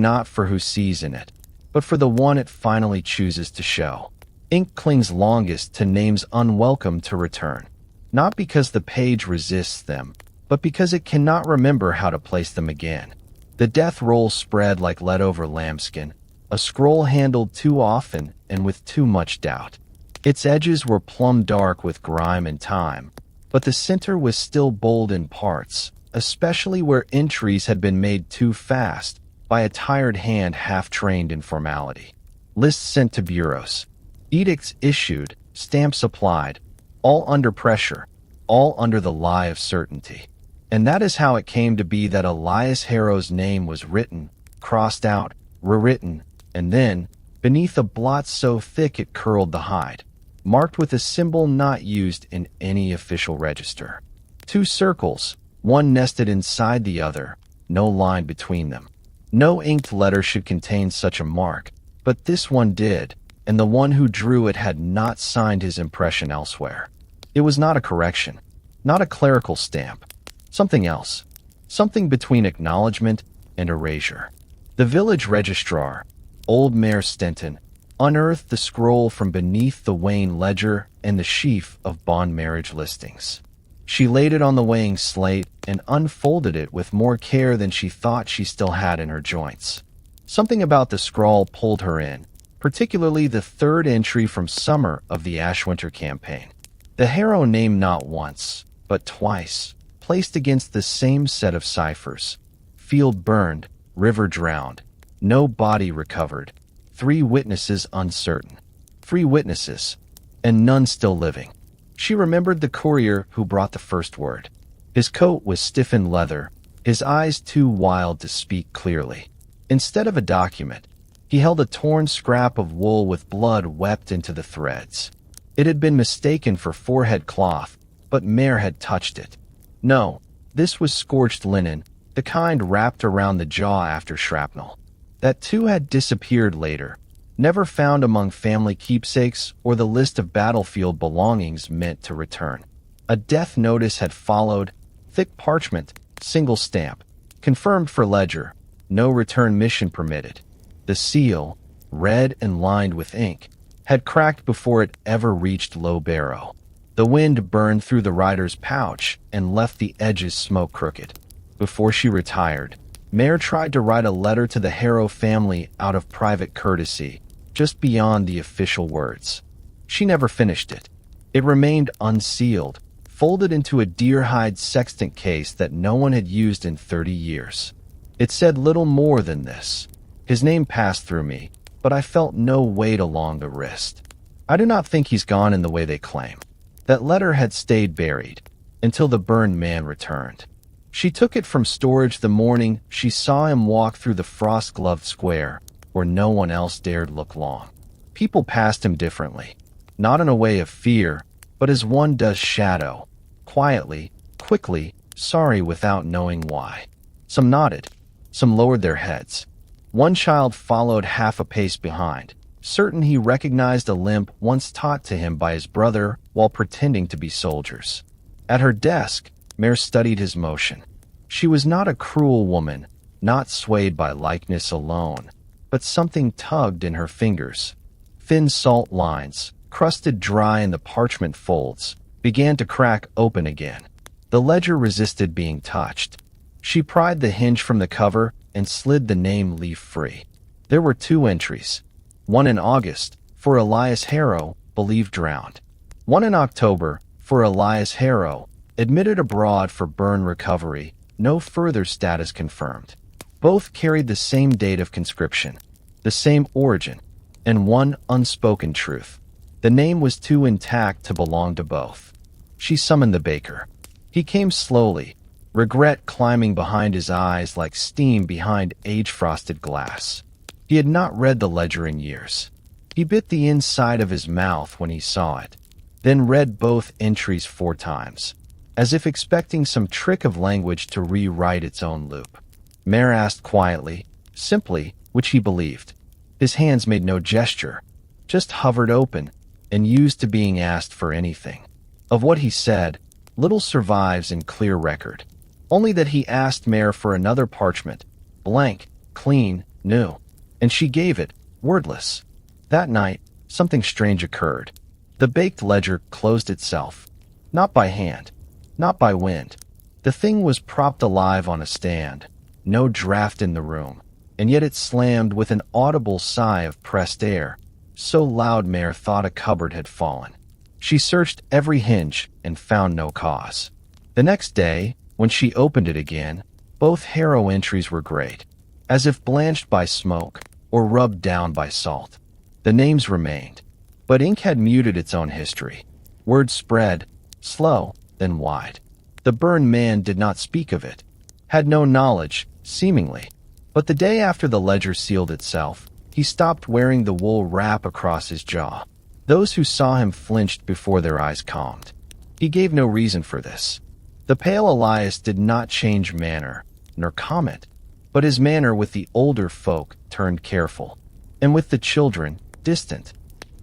not for who sees in it, but for the one it finally chooses to show. Ink clings longest to names unwelcome to return, not because the page resists them, but because it cannot remember how to place them again. The death roll spread like lead over lambskin, a scroll handled too often and with too much doubt. Its edges were plumb dark with grime and time, but the center was still bold in parts, especially where entries had been made too fast by a tired hand half-trained in formality. Lists sent to bureaus. Edicts issued, stamps applied, all under pressure, all under the lie of certainty. And that is how it came to be that Elias Harrow's name was written, crossed out, rewritten, and then, beneath a blot so thick it curled the hide, marked with a symbol not used in any official register. Two circles, one nested inside the other, no line between them. No inked letter should contain such a mark, but this one did, and the one who drew it had not signed his impression elsewhere. It was not a correction, not a clerical stamp, something else, something between acknowledgement and erasure. The village registrar, old Mayor Stenton, unearthed the scroll from beneath the weighing ledger and the sheaf of bond marriage listings. She laid it on the weighing slate and unfolded it with more care than she thought she still had in her joints. Something about the scrawl pulled her in, particularly the third entry from summer of the Ashwinter campaign. The Harrow name not once, but twice, placed against the same set of ciphers. Field burned, river drowned, no body recovered, 3 witnesses uncertain. 3 witnesses, and none still living. She remembered the courier who brought the first word. His coat was stiffened leather, his eyes too wild to speak clearly. Instead of a document, he held a torn scrap of wool with blood wept into the threads. It had been mistaken for forehead cloth, but Mare had touched it. No, this was scorched linen, the kind wrapped around the jaw after shrapnel. That too had disappeared later, never found among family keepsakes or the list of battlefield belongings meant to return. A death notice had followed, thick parchment, single stamp, confirmed for ledger, no return mission permitted. The seal, red and lined with ink, had cracked before it ever reached low barrow. The wind burned through the rider's pouch and left the edges smoke crooked. Before she retired, Mare tried to write a letter to the Harrow family out of private courtesy, just beyond the official words. She never finished it. It remained unsealed, folded into a deer-hide sextant case that no one had used in 30 years. It said little more than this. His name passed through me, but I felt no weight along the wrist. I do not think he's gone in the way they claim. That letter had stayed buried, until the burned man returned. She took it from storage the morning she saw him walk through the frost-gloved square, where no one else dared look long. People passed him differently, not in a way of fear, but as one does shadow, quietly, quickly, sorry without knowing why. Some nodded, some lowered their heads. One child followed half a pace behind, certain he recognized a limp once taught to him by his brother while pretending to be soldiers. At her desk, Mare studied his motion. She was not a cruel woman, not swayed by likeness alone, but something tugged in her fingers. Thin salt lines, crusted dry in the parchment folds, began to crack open again. The ledger resisted being touched. She pried the hinge from the cover and slid the name leaf free. There were 2 entries. One in August, for Elias Harrow, believed drowned. One in October, for Elias Harrow, admitted abroad for burn recovery, no further status confirmed. Both carried the same date of conscription, the same origin, and one unspoken truth. The name was too intact to belong to both. She summoned the baker. He came slowly, regret climbing behind his eyes like steam behind age-frosted glass. He had not read the ledger in years. He bit the inside of his mouth when he saw it, then read both entries 4 times, as if expecting some trick of language to rewrite its own loop. Mare asked quietly, simply, which he believed. His hands made no gesture, just hovered open, and used to being asked for anything. Of what he said, little survives in clear record. Only that he asked Mare for another parchment, blank, clean, new, and she gave it, wordless. That night, something strange occurred. The baked ledger closed itself. Not by hand, not by wind. The thing was propped alive on a stand, no draft in the room. and yet it slammed with an audible sigh of pressed air, so loud Mare thought a cupboard had fallen. She searched every hinge and found no cause. The next day, when she opened it again, both harrow entries were great, as if blanched by smoke or rubbed down by salt. The names remained, but ink had muted its own history. Word spread, slow, then wide. The burned man did not speak of it, had no knowledge, seemingly. But the day after the ledger sealed itself, he stopped wearing the wool wrap across his jaw. Those who saw him flinched before their eyes calmed. He gave no reason for this. The pale Elias did not change manner, nor comment, but his manner with the older folk turned careful, and with the children, distant.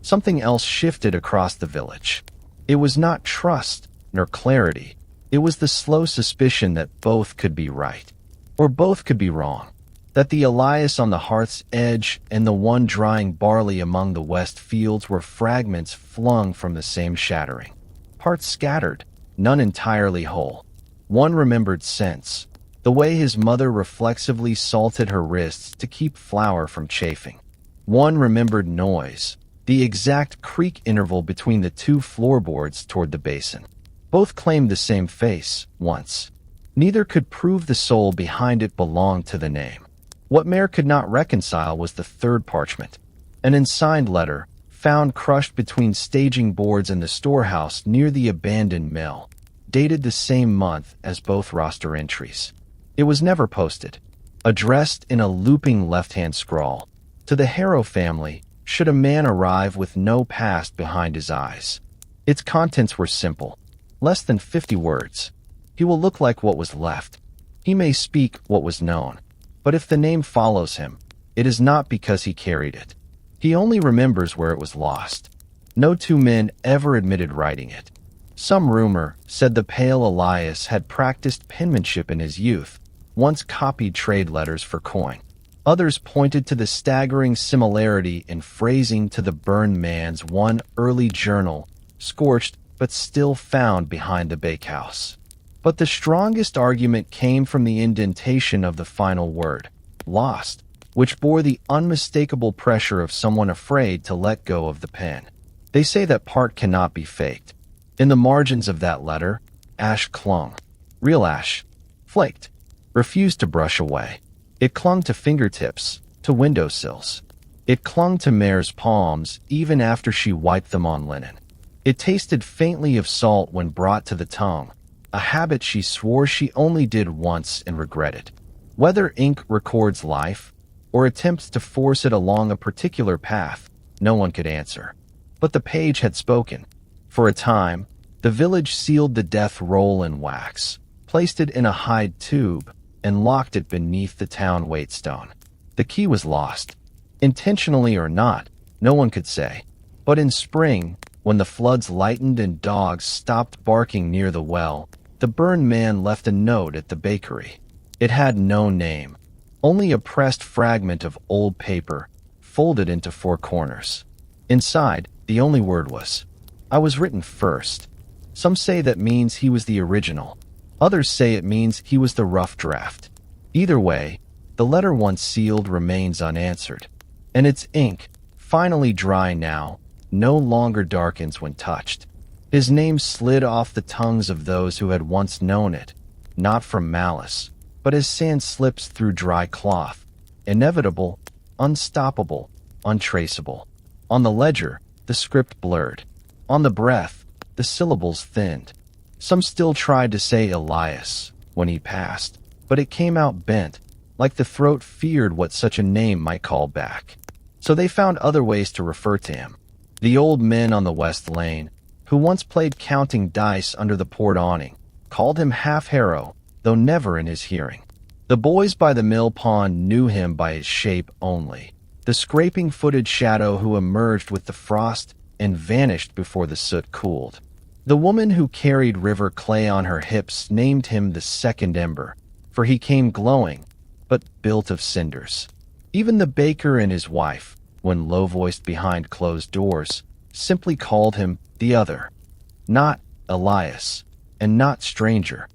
Something else shifted across the village. It was not trust, nor clarity. It was the slow suspicion that both could be right, or both could be wrong. That the Elias on the hearth's edge and the one drying barley among the west fields were fragments flung from the same shattering. Parts scattered, none entirely whole. One remembered scents, the way his mother reflexively salted her wrists to keep flour from chafing. One remembered noise, the exact creak interval between the two floorboards toward the basin. Both claimed the same face, once. Neither could prove the soul behind it belonged to the name. What Mare could not reconcile was the third parchment, an unsigned letter, found crushed between staging boards in the storehouse near the abandoned mill, dated the same month as both roster entries. It was never posted, addressed in a looping left-hand scrawl, to the Harrow family, should a man arrive with no past behind his eyes. Its contents were simple, less than 50 words. He will look like what was left. He may speak what was known. But if the name follows him, it is not because he carried it. He only remembers where it was lost. No two men ever admitted writing it. Some rumor said the pale Elias had practiced penmanship in his youth, once copied trade letters for coin. Others pointed to the staggering similarity in phrasing to the burned man's one early journal, scorched but still found behind the bakehouse. But the strongest argument came from the indentation of the final word, lost, which bore the unmistakable pressure of someone afraid to let go of the pen. They say that part cannot be faked. In the margins of that letter, ash clung. Real ash. Flaked. Refused to brush away. It clung to fingertips, to windowsills. It clung to Mare's palms even after she wiped them on linen. It tasted faintly of salt when brought to the tongue, a habit she swore she only did once and regretted. Whether ink records life, or attempts to force it along a particular path, no one could answer. But the page had spoken. For a time, the village sealed the death roll in wax, placed it in a hide tube, and locked it beneath the town waitstone. The key was lost. Intentionally or not, no one could say. But in spring, when the floods lightened and dogs stopped barking near the well, the burned man left a note at the bakery. It had no name, only a pressed fragment of old paper, folded into 4 corners. Inside, the only word was, "I was written first." Some say that means he was the original. Others say it means he was the rough draft. Either way, the letter once sealed remains unanswered, and its ink, finally dry now, no longer darkens when touched. His name slid off the tongues of those who had once known it, not from malice, but as sand slips through dry cloth, inevitable, unstoppable, untraceable. On the ledger, the script blurred. On the breath, the syllables thinned. Some still tried to say Elias when he passed, but it came out bent, like the throat feared what such a name might call back. So they found other ways to refer to him. The old men on the West Lane, who once played counting dice under the port awning, called him half Harrow, though never in his hearing. The boys by the mill pond knew him by his shape only, the scraping-footed shadow who emerged with the frost and vanished before the soot cooled. The woman who carried river clay on her hips named him the second ember, for he came glowing, but built of cinders. Even the baker and his wife, when low-voiced behind closed doors, simply called him the other. Not Elias, and not stranger.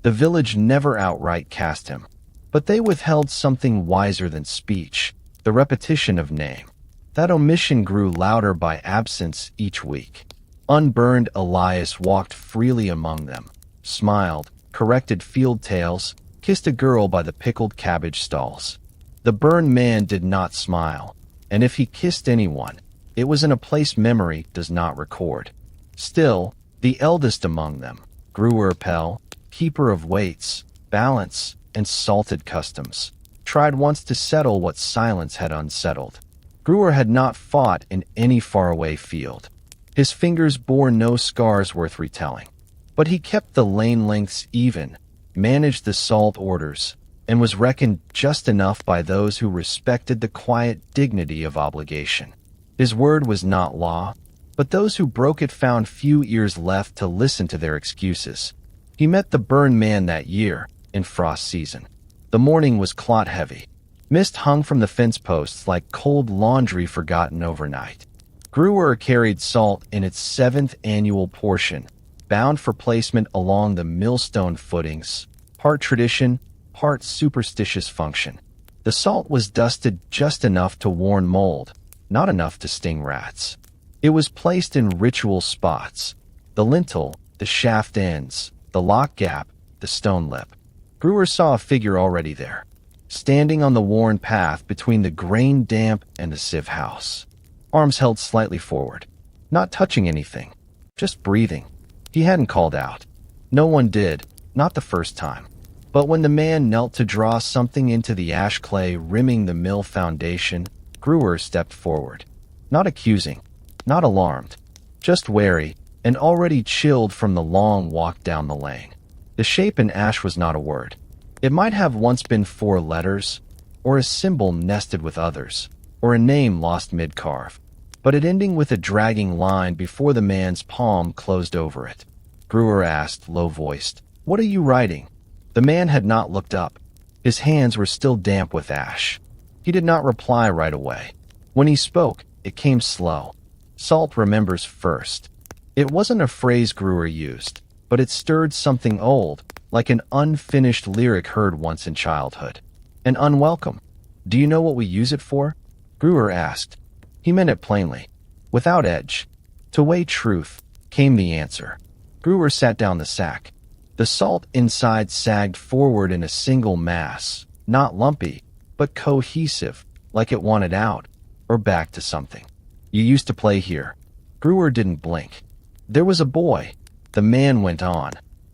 The village never outright cast him, But they withheld something wiser than speech, the repetition of name. That omission grew louder by absence each week. Unburned Elias walked freely among them, smiled, corrected field tales, kissed a girl by the pickled cabbage stalls. The burned man did not smile, and if he kissed anyone, it was in a place memory does not record. Still, the eldest among them, Gruer Pell, keeper of weights, balance, and salted customs, tried once to settle what silence had unsettled. Gruer had not fought in any faraway field. His fingers bore no scars worth retelling. But he kept the lane lengths even, managed the salt orders, and was reckoned just enough by those who respected the quiet dignity of obligation. His word was not law, but those who broke it found few ears left to listen to their excuses. He met the burned man that year, in frost season. The morning was clot-heavy. Mist hung from the fence posts like cold laundry forgotten overnight. Gruer carried salt in its 7th annual portion, bound for placement along the millstone footings, part tradition, part superstitious function. The salt was dusted just enough to warn mold, not enough to sting rats. It was placed in ritual spots: the lintel, the shaft ends, the lock gap, the stone lip. Gruer saw a figure already there, standing on the worn path between the grain damp and the sieve house. Arms held slightly forward, not touching anything, just breathing. He hadn't called out. No one did, not the first time. But when the man knelt to draw something into the ash clay rimming the mill foundation, Gruer stepped forward. Not accusing, not alarmed, just wary, and already chilled from the long walk down the lane. The shape in ash was not a word. It might have once been 4 letters, or a symbol nested with others, or a name lost mid-carve, but it ending with a dragging line before the man's palm closed over it. Gruer asked, low-voiced, "What are you writing?" The man had not looked up. His hands were still damp with ash. He did not reply right away. When he spoke, it came slow. Salt remembers first. It wasn't a phrase Gruer used, but it stirred something old, like an unfinished lyric heard once in childhood. And unwelcome. "Do you know what we use it for?" Gruer asked. He meant it plainly, without edge. "To weigh truth," came the answer. Gruer sat down the sack. The salt inside sagged forward in a single mass, not lumpy, but cohesive, like it wanted out, or back to something. "You used to play here." Gruer didn't blink. "There was a boy," the man went on,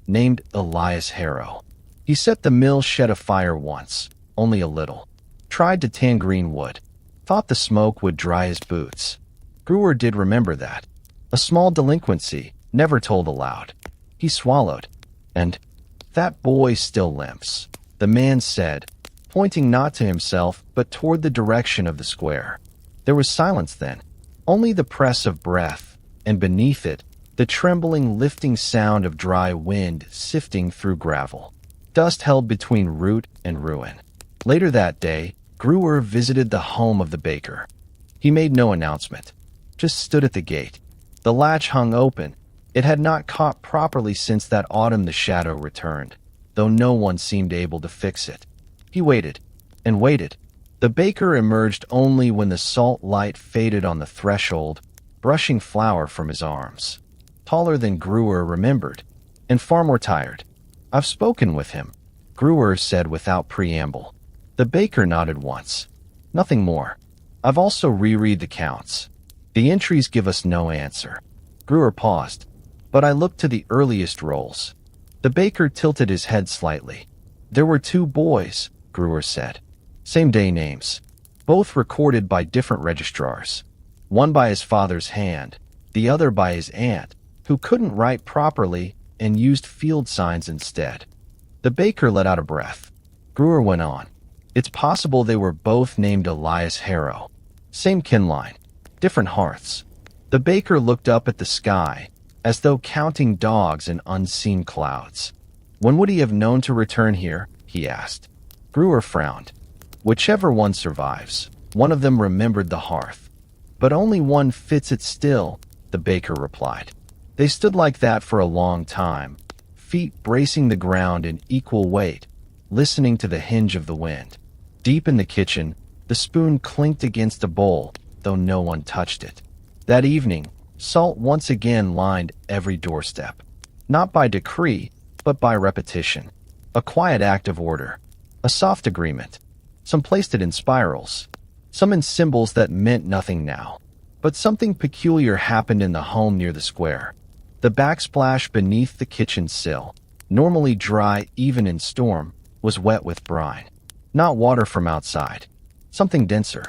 "named Elias Harrow. He set the mill shed afire once, only a little. Tried to tan green wood. Thought the smoke would dry his boots." Gruer did remember that. A small delinquency, never told aloud. He swallowed. "And that boy still limps," the man said, pointing not to himself but toward the direction of the square. There was silence then, only the press of breath, and beneath it, the trembling, lifting sound of dry wind sifting through gravel. Dust held between root and ruin. Later that day, Gruer visited the home of the baker. He made no announcement, just stood at the gate. The latch hung open. It had not caught properly since that autumn the shadow returned, though no one seemed able to fix it. He waited, and waited. The baker emerged only when the salt light faded on the threshold, brushing flour from his arms. Taller than Gruer remembered, and far more tired. "I've spoken with him," Gruer said without preamble. The baker nodded once. "Nothing more. I've also reread the counts. The entries give us no answer." Gruer paused. "But I looked to the earliest rolls." The baker tilted his head slightly. "There were 2 boys," Gruer said. "Same day names. Both recorded by different registrars. One by his father's hand, the other by his aunt, who couldn't write properly and used field signs instead." The baker let out a breath. Gruer went on. "It's possible they were both named Elias Harrow. Same kin line, different hearths." The baker looked up at the sky, as though counting dogs in unseen clouds. "When would he have known to return here?" he asked. Gruer frowned. "Whichever one survives." One of them remembered the hearth. "But only one fits it still," the baker replied. They stood like that for a long time, feet bracing the ground in equal weight, listening to the hinge of the wind. Deep in the kitchen, the spoon clinked against a bowl, though no one touched it. That evening, salt once again lined every doorstep. Not by decree, but by repetition. A quiet act of order. A soft agreement. Some placed it in spirals. Some in symbols that meant nothing now. But something peculiar happened in the home near the square. The backsplash beneath the kitchen sill, normally dry even in storm, was wet with brine. Not water from outside. Something denser.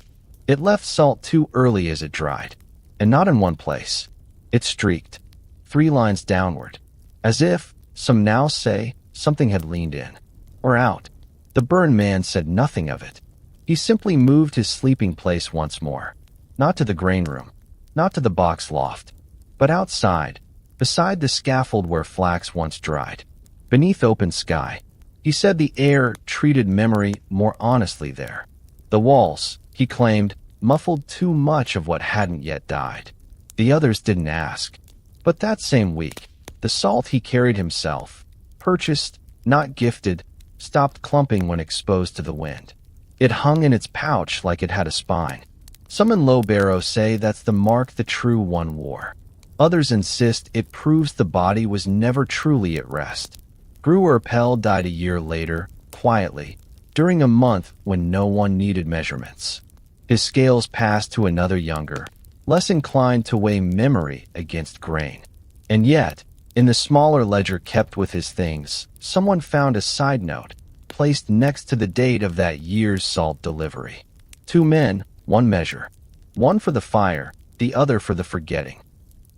It left salt too early as it dried. And not in one place. It streaked. 3 lines downward. As if, some now say, something had leaned in. Or out. The burned man said nothing of it. He simply moved his sleeping place once more. Not to the grain room. Not to the box loft. But outside, beside the scaffold where flax once dried. Beneath open sky. He said the air treated memory more honestly there. The walls, he claimed, muffled too much of what hadn't yet died. The others didn't ask. But that same week, the salt he carried himself, purchased, not gifted, stopped clumping when exposed to the wind. It hung in its pouch like it had a spine. Some in low barrow say that's the mark the true one wore. Others insist it proves the body was never truly at rest. Brewer Pell died a year later, quietly, during a month when no one needed measurements. His scales passed to another younger, less inclined to weigh memory against grain. And yet, in the smaller ledger kept with his things, someone found a side note, placed next to the date of that year's salt delivery. 2 men, 1 measure. One for the fire, the other for the forgetting.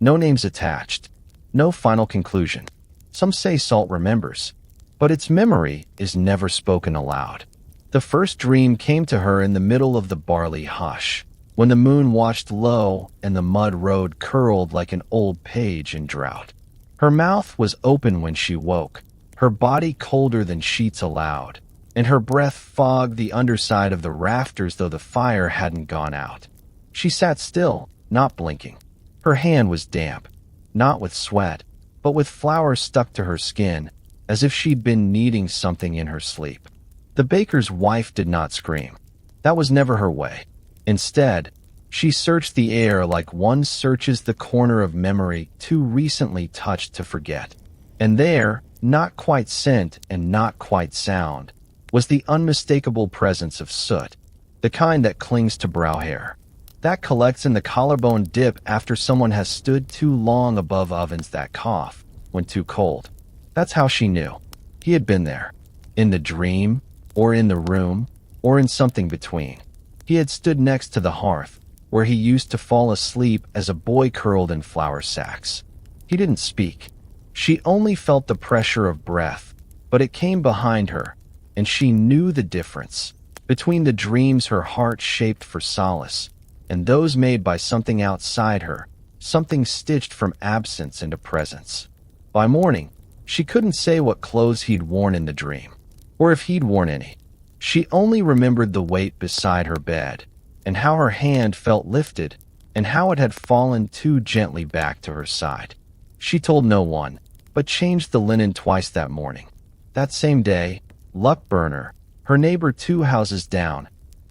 No names attached. No final conclusion. Some say salt remembers, but its memory is never spoken aloud. The first dream came to her in the middle of the barley hush, when the moon watched low and the mud road curled like an old page in drought. Her mouth was open when she woke, her body colder than sheets allowed, and her breath fogged the underside of the rafters though the fire hadn't gone out. She sat still, not blinking. Her hand was damp, not with sweat, but with flowers stuck to her skin, as if she'd been kneading something in her sleep. The baker's wife did not scream. That was never her way. Instead, she searched the air like one searches the corner of memory too recently touched to forget. And there, not quite scent and not quite sound, was the unmistakable presence of soot, the kind that clings to brow hair. That collects in the collarbone dip after someone has stood too long above ovens that cough when too cold. That's how she knew. He had been there. In the dream, or in the room, or in something between. He had stood next to the hearth, where he used to fall asleep as a boy curled in flour sacks. He didn't speak. She only felt the pressure of breath, but it came behind her, and she knew the difference between the dreams her heart shaped for solace and those made by something outside her, something stitched from absence into presence. By morning, she couldn't say what clothes he'd worn in the dream, or if he'd worn any. She only remembered the weight beside her bed, and how her hand felt lifted, and how it had fallen too gently back to her side. She told no one, but changed the linen twice that morning. That same day, Luck Burner, her neighbor 2 houses down,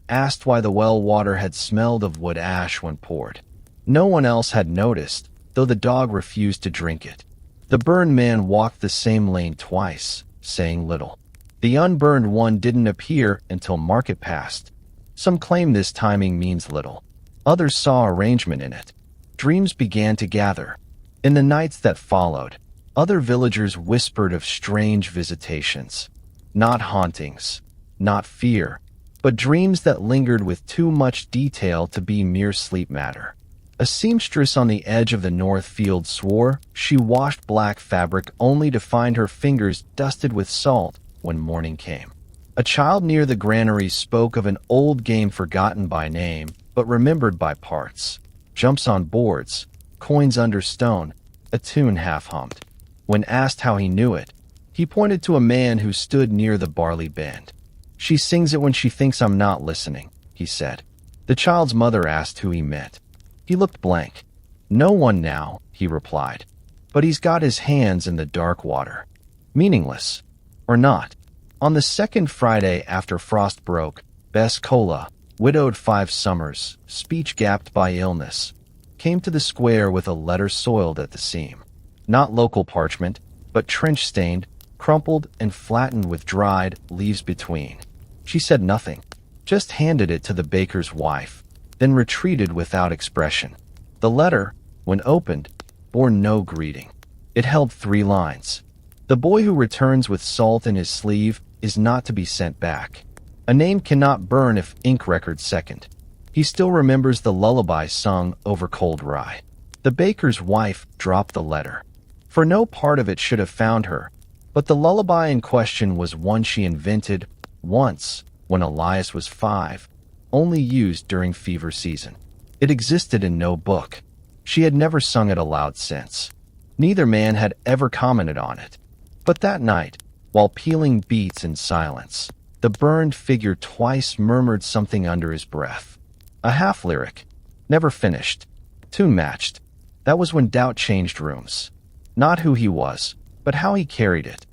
asked why the well water had smelled of wood ash when poured. No one else had noticed, though the dog refused to drink it. The burned man walked the same lane twice, saying little. The unburned one didn't appear until market passed. Some claim this timing means little. Others saw arrangement in it. Dreams began to gather. In the nights that followed, other villagers whispered of strange visitations. Not hauntings, not fear, but dreams that lingered with too much detail to be mere sleep matter. A seamstress on the edge of the north field swore she washed black fabric only to find her fingers dusted with salt when morning came. A child near the granary spoke of an old game forgotten by name, but remembered by parts. Jumps on boards, coins under stone, a tune half-hummed. When asked how he knew it, he pointed to a man who stood near the barley bend. "She sings it when she thinks I'm not listening," he said. The child's mother asked who he meant. He looked blank. "No one now," he replied. "But he's got his hands in the dark water." Meaningless. Or not. On the second Friday after frost broke, Bess Cola, widowed 5 summers, speech gapped by illness, came to the square with a letter soiled at the seam. Not local parchment, but trench-stained, crumpled and flattened with dried leaves between. She said nothing, just handed it to the baker's wife, then retreated without expression. The letter, when opened, bore no greeting. It held 3 lines. The boy who returns with salt in his sleeve is not to be sent back. A name cannot burn if ink records second. He still remembers the lullaby sung over cold rye. The baker's wife dropped the letter, for no part of it should have found her, but the lullaby in question was one she invented once when Elias was 5, only used during fever season. It existed in no book. She had never sung it aloud since. Neither man had ever commented on it. But that night, while peeling beets in silence, the burned figure twice murmured something under his breath. A half-lyric, never finished, tune-matched. That was when doubt changed rooms. Not who he was, but how he carried it.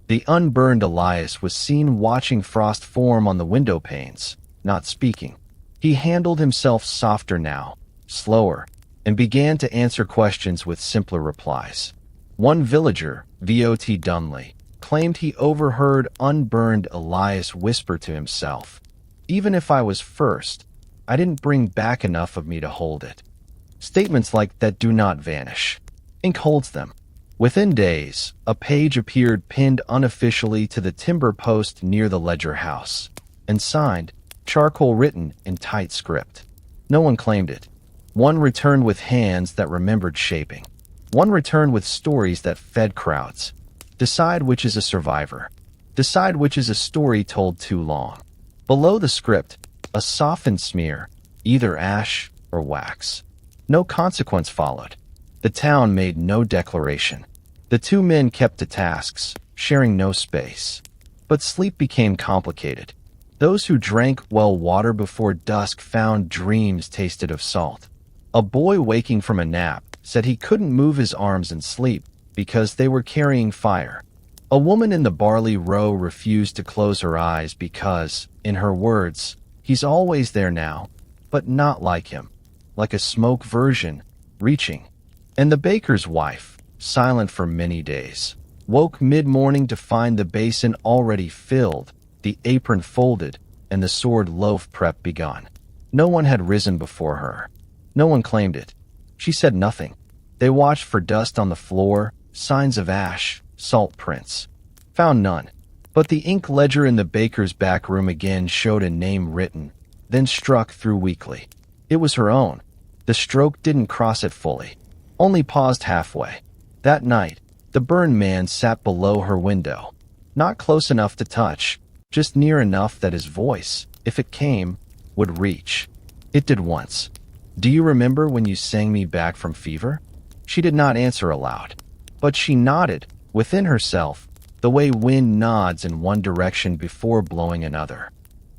The unburned Elias was seen watching frost form on the window panes, not speaking. He handled himself softer now, slower, and began to answer questions with simpler replies. One villager, V.O.T. Dunley, claimed he overheard unburned Elias whisper to himself, "Even if I was first, I didn't bring back enough of me to hold it." Statements like that do not vanish. Ink holds them. Within days, a page appeared pinned unofficially to the timber post near the ledger house, and signed, charcoal written in tight script. No one claimed it. One returned with hands that remembered shaping. One returned with stories that fed crowds. Decide which is a survivor. Decide which is a story told too long. Below the script, a softened smear, either ash or wax. No consequence followed. The town made no declaration. The 2 men kept to tasks, sharing no space. But sleep became complicated. Those who drank well water before dusk found dreams tasted of salt. A boy waking from a nap said he couldn't move his arms in sleep because they were carrying fire. A woman in the barley row refused to close her eyes because, in her words, he's always there now, but not like him, like a smoke version, reaching. And the baker's wife, silent for many days, woke mid-morning to find the basin already filled, the apron folded, and the sword loaf prep begun. No one had risen before her. No one claimed it. She said nothing. They watched for dust on the floor, signs of ash, salt prints. Found none. But the ink ledger in the baker's back room again showed a name written, then struck through weakly. It was her own. The stroke didn't cross it fully, only paused halfway. That night, the burned man sat below her window. Not close enough to touch, just near enough that his voice, if it came, would reach. It did once. "Do you remember when you sang me back from fever?" She did not answer aloud, but she nodded, within herself, the way wind nods in one direction before blowing another.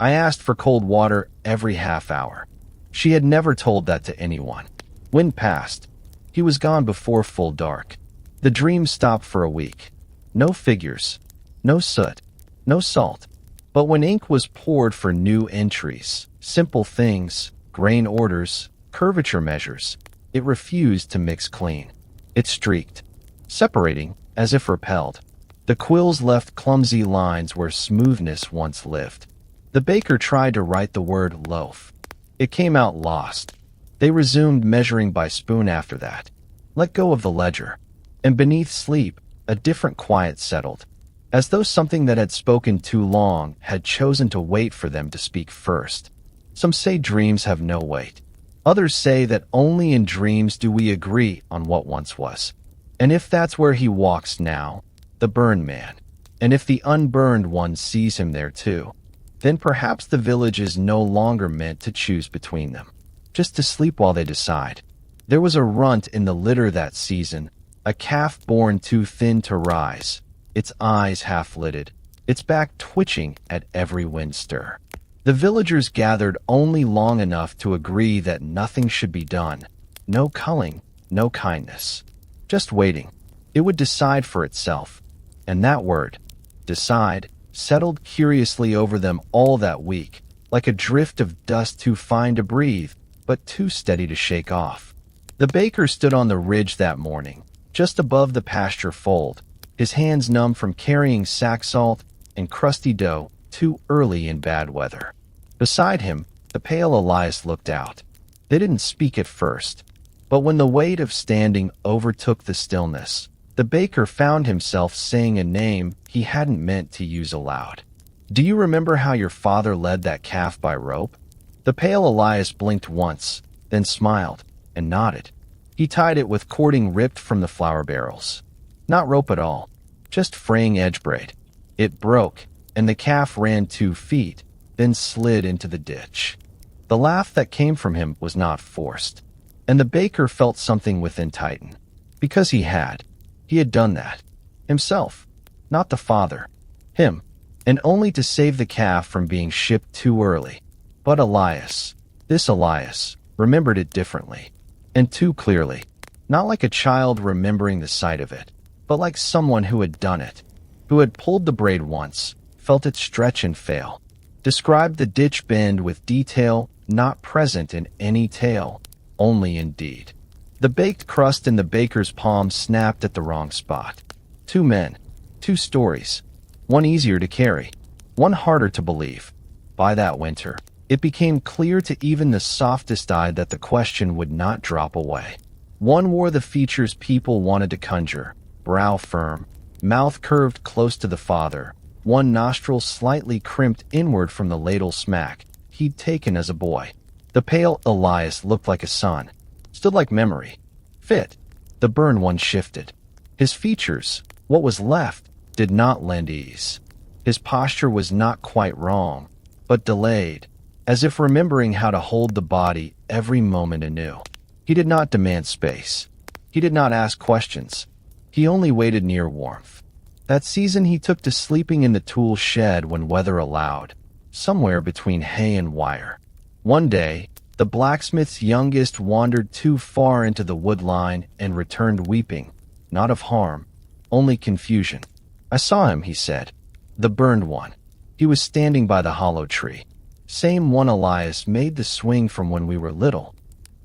I asked for cold water every half hour. She had never told that to anyone. Wind passed. He was gone before full dark. The dream stopped for a week. No figures, no soot, no salt. But when ink was poured for new entries, simple things, grain orders, curvature measures, it refused to mix clean. It streaked, separating as if repelled. The quills left clumsy lines where smoothness once lived. The baker tried to write the word loaf. It came out lost. They resumed measuring by spoon after that. Let go of the ledger. And beneath sleep, a different quiet settled, as though something that had spoken too long had chosen to wait for them to speak first. Some say dreams have no weight. Others say that only in dreams do we agree on what once was. And if that's where he walks now, the burned man, and if the unburned one sees him there too, then perhaps the village is no longer meant to choose between them, just to sleep while they decide. There was a runt in the litter that season, a calf born too thin to rise, its eyes half-lidded, its back twitching at every wind stir. The villagers gathered only long enough to agree that nothing should be done, no culling, no kindness. Just waiting. It would decide for itself. And that word, decide, settled curiously over them all that week, like a drift of dust too fine to breathe, but too steady to shake off. The baker stood on the ridge that morning, just above the pasture fold, his hands numb from carrying sack salt and crusty dough too early in bad weather. Beside him, the pale Elias looked out. They didn't speak at first, but when the weight of standing overtook the stillness, the baker found himself saying a name he hadn't meant to use aloud. "Do you remember how your father led that calf by rope?" The pale Elias blinked once, then smiled and nodded. He tied it with cording ripped from the flour barrels. Not rope at all, just fraying edge braid. It broke, and the calf ran 2 feet, then slid into the ditch. The laugh that came from him was not forced, and the baker felt something within tighten. Because he had done that. Himself, not the father. Him, and only to save the calf from being shipped too early. But Elias, this Elias, remembered it differently, and too clearly. Not like a child remembering the sight of it, but like someone who had done it, who had pulled the braid once, felt it stretch and fail, described the ditch bend with detail not present in any tale, only in deed. The baked crust in the baker's palm snapped at the wrong spot. 2 men, 2 stories, one easier to carry, one harder to believe. By that winter, it became clear to even the softest eye that the question would not drop away. One wore the features people wanted to conjure, brow firm, mouth curved close to the father, one nostril slightly crimped inward from the ladle smack he'd taken as a boy. The pale Elias looked like a son, stood like memory. Fit. The burned one shifted. His features, what was left, did not lend ease. His posture was not quite wrong, but delayed, as if remembering how to hold the body every moment anew. He did not demand space. He did not ask questions. He only waited near warmth. That season he took to sleeping in the tool shed when weather allowed, somewhere between hay and wire. One day, the blacksmith's youngest wandered too far into the wood line and returned weeping, not of harm, only confusion. "I saw him," he said. "The burned one. He was standing by the hollow tree. Same one Elias made the swing from when we were little."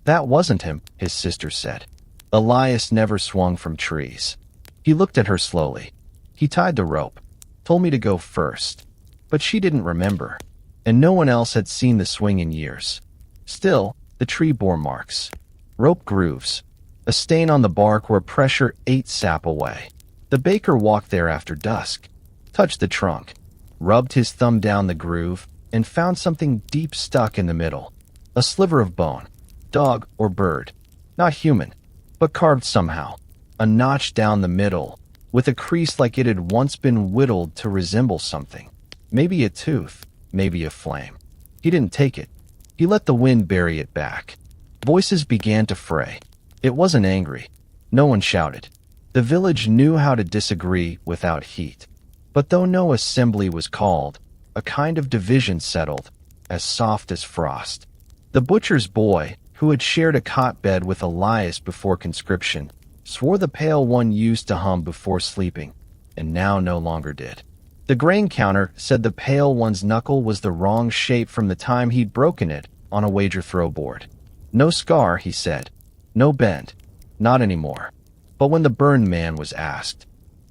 "That wasn't him," his sister said. "Elias never swung from trees." He looked at her slowly. "He tied the rope, told me to go first." But she didn't remember, and no one else had seen the swing in years. Still, the tree bore marks. Rope grooves. A stain on the bark where pressure ate sap away. The baker walked there after dusk, touched the trunk, rubbed his thumb down the groove, and found something deep stuck in the middle. A sliver of bone. Dog or bird. Not human, but carved somehow. A notch down the middle, with a crease like it had once been whittled to resemble something. Maybe a tooth, maybe a flame. He didn't take it. He let the wind bury it back. Voices began to fray. It wasn't angry. No one shouted. The village knew how to disagree without heat. But though no assembly was called, a kind of division settled, as soft as frost. The butcher's boy, who had shared a cot bed with Elias before conscription, swore the pale one used to hum before sleeping, and now no longer did. The grain counter said the pale one's knuckle was the wrong shape from the time he'd broken it on a wager throw board. No scar, he said. No bend. Not anymore. But when the burned man was asked,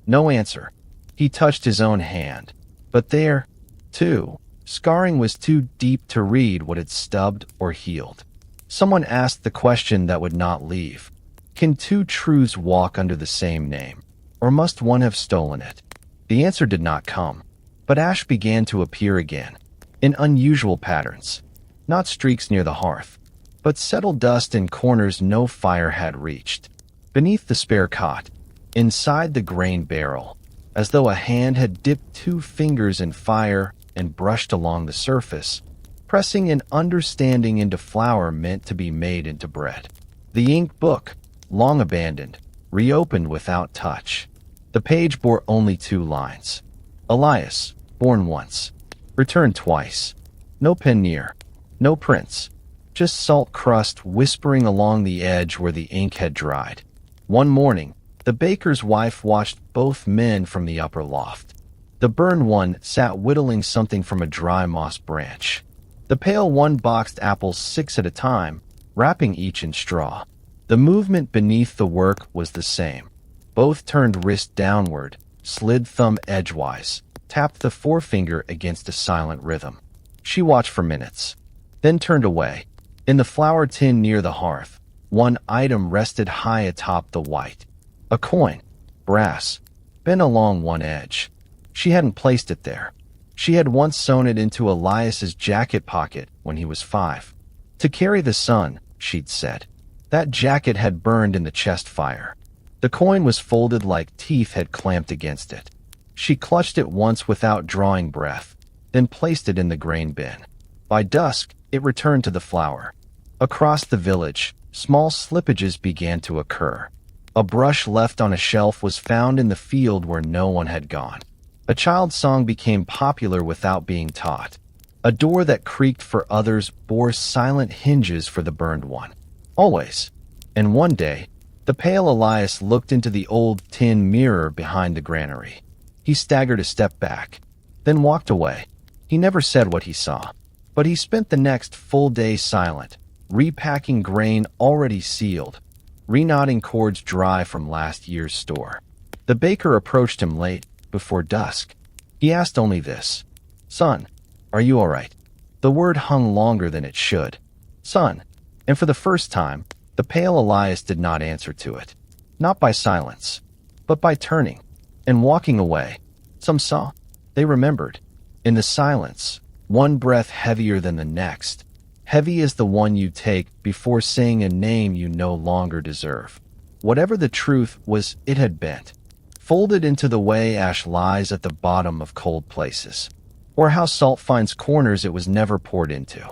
no answer. He touched his own hand. But there, too, scarring was too deep to read what had stubbed or healed. Someone asked the question that would not leave. Can 2 truths walk under the same name? Or must one have stolen it? The answer did not come, but ash began to appear again, in unusual patterns. Not streaks near the hearth, but settled dust in corners no fire had reached. Beneath the spare cot, inside the grain barrel, as though a hand had dipped 2 fingers in fire and brushed along the surface, pressing an understanding into flour meant to be made into bread. The ink book, long abandoned, reopened without touch. The page bore only 2 lines. Elias, born once, returned twice. No pen near, no prints, just salt crust whispering along the edge where the ink had dried. One morning, the baker's wife watched both men from the upper loft. The burned one sat whittling something from a dry moss branch. The pale one boxed apples 6 at a time, wrapping each in straw. The movement beneath the work was the same. Both turned wrist downward, slid thumb edgewise, tapped the forefinger against a silent rhythm. She watched for minutes, then turned away. In the flour tin near the hearth, one item rested high atop the white. A coin, brass, bent along one edge. She hadn't placed it there. She had once sewn it into Elias's jacket pocket when he was 5. To carry the sun, she'd said. That jacket had burned in the chest fire. The coin was folded like teeth had clamped against it. She clutched it once without drawing breath, then placed it in the grain bin. By dusk, it returned to the flour. Across the village, small slippages began to occur. A brush left on a shelf was found in the field where no one had gone. A child's song became popular without being taught. A door that creaked for others bore silent hinges for the burned one. Always. And one day, the pale Elias looked into the old tin mirror behind the granary. He staggered a step back, then walked away. He never said what he saw, but he spent the next full day silent, repacking grain already sealed, reknotting cords dry from last year's store. The baker approached him late, before dusk. He asked only this: "Son, are you all right?" The word hung longer than it should. "Son." And for the first time, the pale Elias did not answer to it. Not by silence, but by turning and walking away. Some saw. They remembered. In the silence, one breath heavier than the next. Heavy as the one you take before saying a name you no longer deserve. Whatever the truth was, it had bent. Folded into the way ash lies at the bottom of cold places, or how salt finds corners it was never poured into.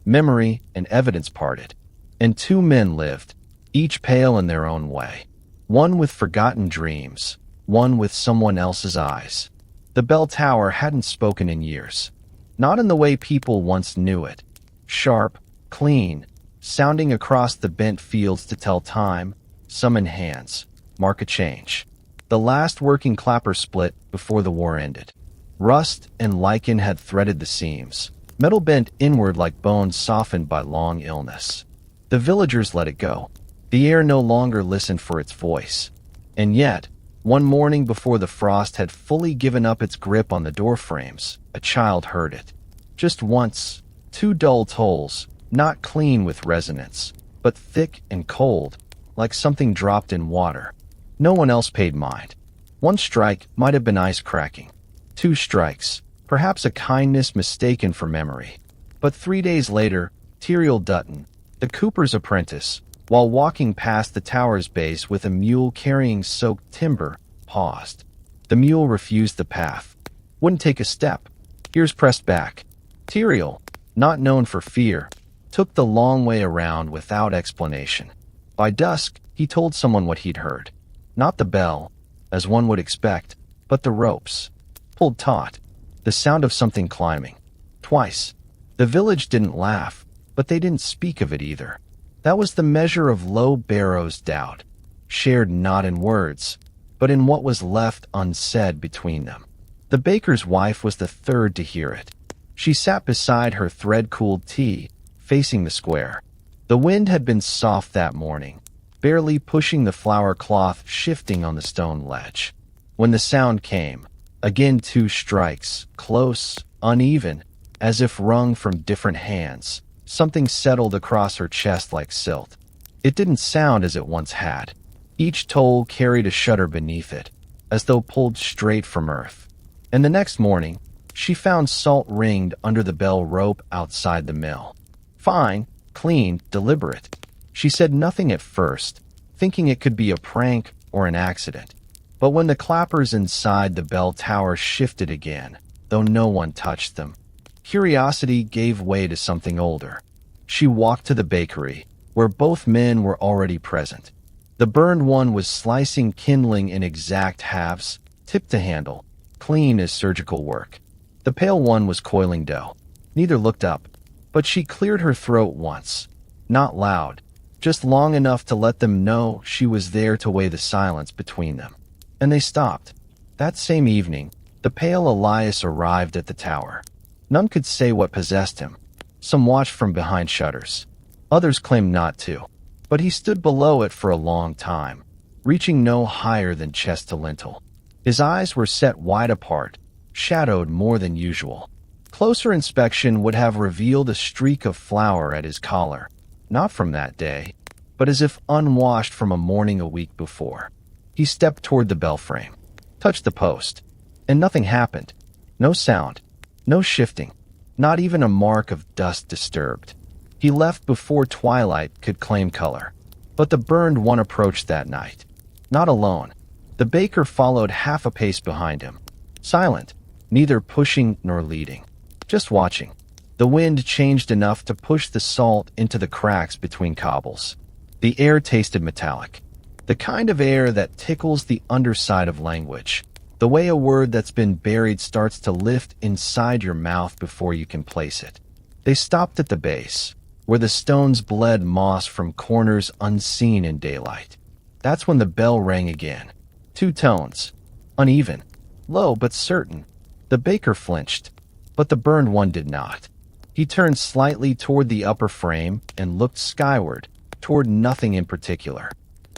Memory and evidence parted, and 2 men lived, each pale in their own way. One with forgotten dreams, one with someone else's eyes. The bell tower hadn't spoken in years, not in the way people once knew it. Sharp, clean, sounding across the bent fields to tell time, summon hands, mark a change. The last working clapper split before the war ended. Rust and lichen had threaded the seams, metal bent inward like bones softened by long illness. The villagers let it go. The air no longer listened for its voice. And yet, one morning before the frost had fully given up its grip on the doorframes, a child heard it. Just once, 2 dull tolls, not clean with resonance, but thick and cold, like something dropped in water. No one else paid mind. 1 strike might have been ice cracking. 2 strikes, perhaps a kindness mistaken for memory. But 3 days later, Tyriel Dutton, the cooper's apprentice, while walking past the tower's base with a mule carrying soaked timber, paused. The mule refused the path. Wouldn't take a step. Ears pressed back. Tyriel, not known for fear, took the long way around without explanation. By dusk, he told someone what he'd heard. Not the bell, as one would expect, but the ropes. Pulled taut. The sound of something climbing. Twice. The village didn't laugh, but they didn't speak of it either. That was the measure of low Barrow's doubt, shared not in words, but in what was left unsaid between them. The baker's wife was the third to hear it. She sat beside her thread-cooled tea, facing the square. The wind had been soft that morning, barely pushing the flour cloth shifting on the stone ledge. When the sound came, again 2 strikes, close, uneven, as if wrung from different hands. Something settled across her chest like silt. It didn't sound as it once had. Each toll carried a shudder beneath it, as though pulled straight from earth. And the next morning, she found salt ringed under the bell rope outside the mill. Fine, clean, deliberate. She said nothing at first, thinking it could be a prank or an accident. But when the clappers inside the bell tower shifted again, though no one touched them, curiosity gave way to something older. She walked to the bakery, where both men were already present. The burned one was slicing kindling in exact halves, tip to handle, clean as surgical work. The pale one was coiling dough. Neither looked up, but she cleared her throat once. Not loud, just long enough to let them know she was there to weigh the silence between them. And they stopped. That same evening, The pale Elias arrived at the tower. None could say what possessed him. Some watched from behind shutters. Others claimed not to. But he stood below it for a long time, reaching no higher than chest to lintel. His eyes were set wide apart, shadowed more than usual. Closer inspection would have revealed a streak of flour at his collar, not from that day, but as if unwashed from a morning a week before. He stepped toward the bell frame, touched the post, and nothing happened. No sound, no shifting, not even a mark of dust disturbed. He left before twilight could claim color. But the burned one approached that night. Not alone. The baker followed half a pace behind him. Silent, neither pushing nor leading. Just watching. The wind changed enough to push the salt into the cracks between cobbles. The air tasted metallic. The kind of air that tickles the underside of language. The way a word that's been buried starts to lift inside your mouth before you can place it. They stopped at the base, where the stones bled moss from corners unseen in daylight. That's when the bell rang again. 2 tones. Uneven. Low but certain. The baker flinched, but the burned one did not. He turned slightly toward the upper frame and looked skyward, toward nothing in particular.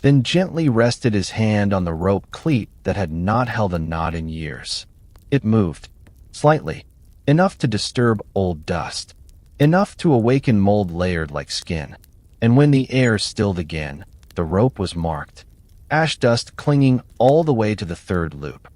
Then gently rested his hand on the rope cleat that had not held a knot in years. It moved. Slightly. Enough to disturb old dust. Enough to awaken mold layered like skin. And when the air stilled again, the rope was marked. Ash dust clinging all the way to the 3rd loop.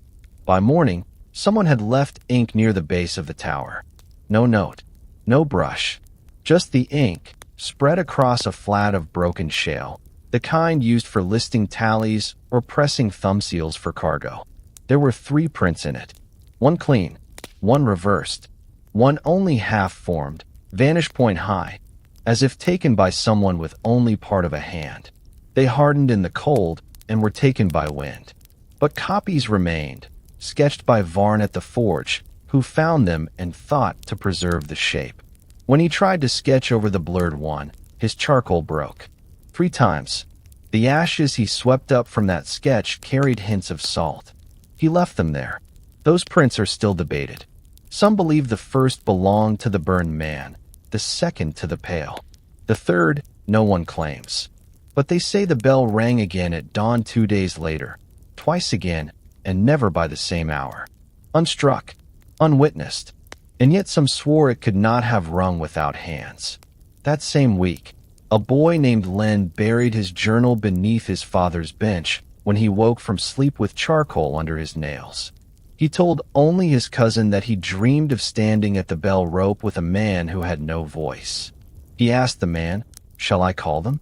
By morning, someone had left ink near the base of the tower. No note. No brush. Just the ink, spread across a flat of broken shale. The kind used for listing tallies or pressing thumb seals for cargo. There were 3 prints in it. One clean. One reversed. One only half-formed. Vanish point high, as if taken by someone with only part of a hand. They hardened in the cold and were taken by wind. But copies remained, sketched by Varn at the forge, who found them and thought to preserve the shape. When he tried to sketch over the blurred one, his charcoal broke. 3 times. The ashes he swept up from that sketch carried hints of salt. He left them there. Those prints are still debated. Some believe the first belonged to the burned man, the second to the pale. The 3rd, no one claims. But they say the bell rang again at dawn 2 days later, twice again, and never by the same hour. Unstruck, unwitnessed, and yet some swore it could not have rung without hands. That same week, a boy named Len buried his journal beneath his father's bench when he woke from sleep with charcoal under his nails. He told only his cousin that he dreamed of standing at the bell rope with a man who had no voice. He asked the man, "Shall I call them?"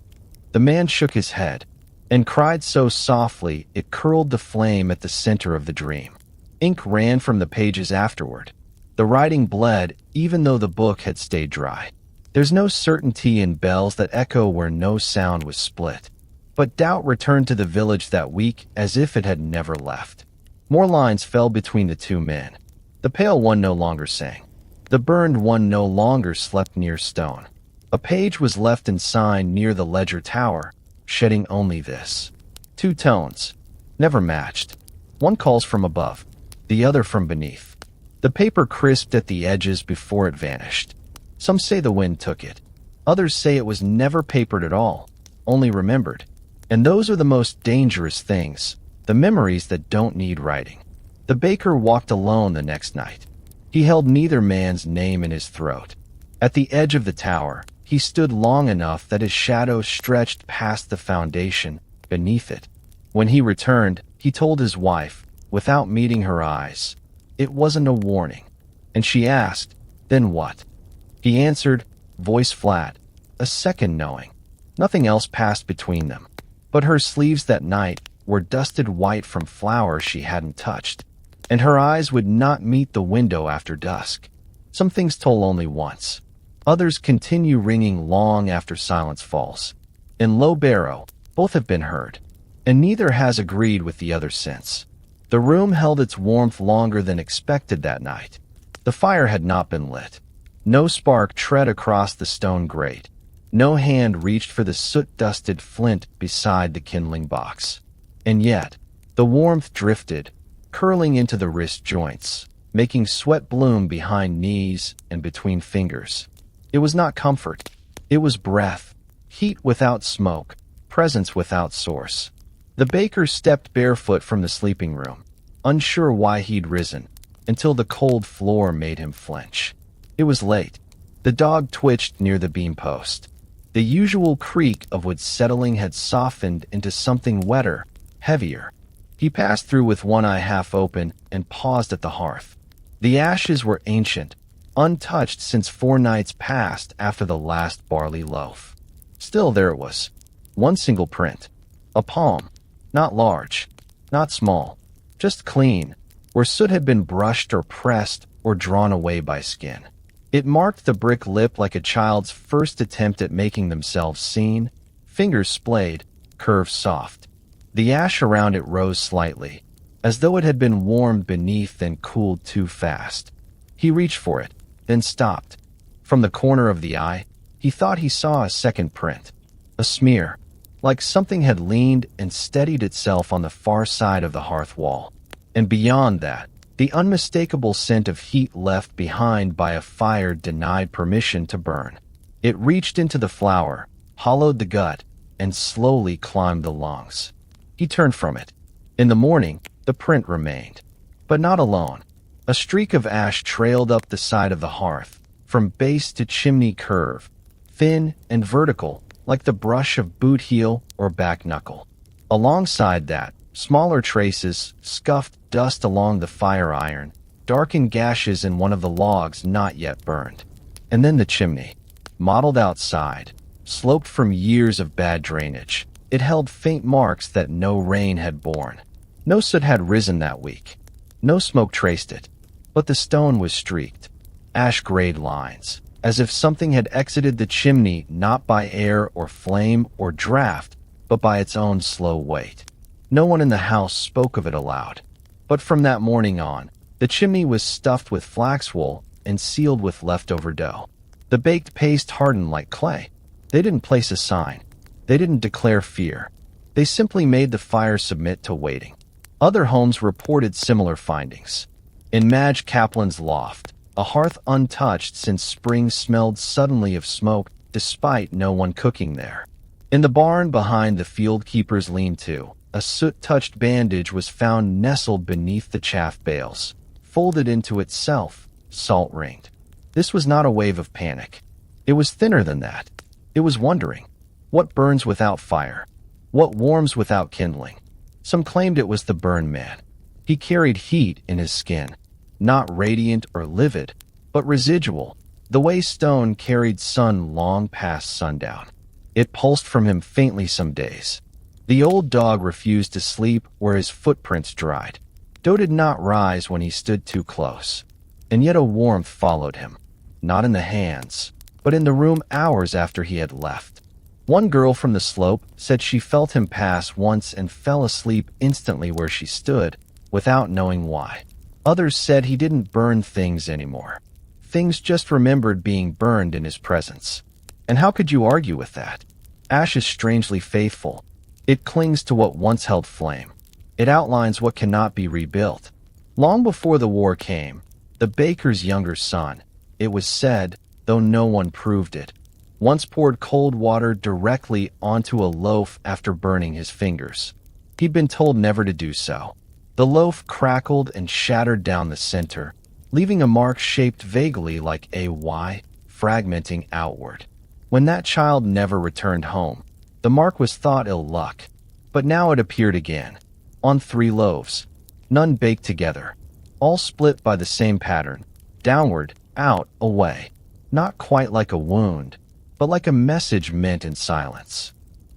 The man shook his head, and cried so softly it curled the flame at the center of the dream. Ink ran from the pages afterward. The writing bled, even though the book had stayed dry. There's no certainty in bells that echo where no sound was split. But doubt returned to the village that week as if it had never left. More lines fell between the 2 men. The pale one no longer sang. The burned one no longer slept near stone. A page was left and signed near the ledger tower, shedding only this. 2 tones. Never matched. One calls from above, the other from beneath. The paper crisped at the edges before it vanished. Some say the wind took it. Others say it was never papered at all, only remembered. And those are the most dangerous things, the memories that don't need writing. The baker walked alone the next night. He held neither man's name in his throat. At the edge of the tower, he stood long enough that his shadow stretched past the foundation, beneath it. When he returned, he told his wife, without meeting her eyes, it wasn't a warning. And she asked, "Then what?" He answered, voice flat, a second knowing. Nothing else passed between them. But her sleeves that night were dusted white from flowers she hadn't touched, and her eyes would not meet the window after dusk. Some things toll only once. Others continue ringing long after silence falls. In low barrow, both have been heard, and neither has agreed with the other since. The room held its warmth longer than expected that night. The fire had not been lit. No spark tread across the stone grate. No hand reached for the soot-dusted flint beside the kindling box. And yet, the warmth drifted, curling into the wrist joints, making sweat bloom behind knees and between fingers. It was not comfort. It was breath. Heat without smoke. Presence without source. The baker stepped barefoot from the sleeping room, unsure why he'd risen, until the cold floor made him flinch. It was late. The dog twitched near the beam post. The usual creak of wood settling had softened into something wetter, heavier. He passed through with one eye half open and paused at the hearth. The ashes were ancient, untouched since 4 nights passed after the last barley loaf. Still, there it was. One single print. A palm. Not large. Not small. Just clean, where soot had been brushed or pressed or drawn away by skin. It marked the brick lip like a child's first attempt at making themselves seen, fingers splayed, curves soft. The ash around it rose slightly, as though it had been warmed beneath and cooled too fast. He reached for it, then stopped. From the corner of the eye, he thought he saw a second print. A smear, like something had leaned and steadied itself on the far side of the hearth wall. And beyond that, the unmistakable scent of heat left behind by a fire denied permission to burn. It reached into the flour, hollowed the gut, and slowly climbed the lungs. He turned from it. In the morning, the print remained. But not alone. A streak of ash trailed up the side of the hearth, from base to chimney curve, thin and vertical, like the brush of boot heel or back knuckle. Alongside that, smaller traces, scuffed dust along the fire iron, darkened gashes in one of the logs not yet burned. And then the chimney, mottled outside, sloped from years of bad drainage. It held faint marks that no rain had borne. No soot had risen that week. No smoke traced it. But the stone was streaked, ash-grayed lines, as if something had exited the chimney not by air or flame or draft, but by its own slow weight. No one in the house spoke of it aloud. But from that morning on, the chimney was stuffed with flax wool and sealed with leftover dough. The baked paste hardened like clay. They didn't place a sign. They didn't declare fear. They simply made the fire submit to waiting. Other homes reported similar findings. In Madge Kaplan's loft, a hearth untouched since spring smelled suddenly of smoke despite no one cooking there. In the barn behind the field keeper's lean-to, a soot-touched bandage was found nestled beneath the chaff bales, folded into itself, salt-ringed. This was not a wave of panic. It was thinner than that. It was wondering. What burns without fire? What warms without kindling? Some claimed it was the burn man. He carried heat in his skin, not radiant or livid, but residual, the way stone carried sun long past sundown. It pulsed from him faintly some days. The old dog refused to sleep where his footprints dried. Doe did not rise when he stood too close, and yet a warmth followed him, not in the hands, but in the room hours after he had left. One girl from the slope said she felt him pass once and fell asleep instantly where she stood, without knowing why. Others said he didn't burn things anymore. Things just remembered being burned in his presence. And how could you argue with that? Ash is strangely faithful. It clings to what once held flame. It outlines what cannot be rebuilt. Long before the war came, the baker's younger son, it was said, though no one proved it, once poured cold water directly onto a loaf after burning his fingers. He'd been told never to do so. The loaf crackled and shattered down the center, leaving a mark shaped vaguely like a Y, fragmenting outward. When that child never returned home, the mark was thought ill luck. But now it appeared again, on 3 loaves, none baked together, all split by the same pattern, downward, out, away. Not quite like a wound, but like a message meant in silence.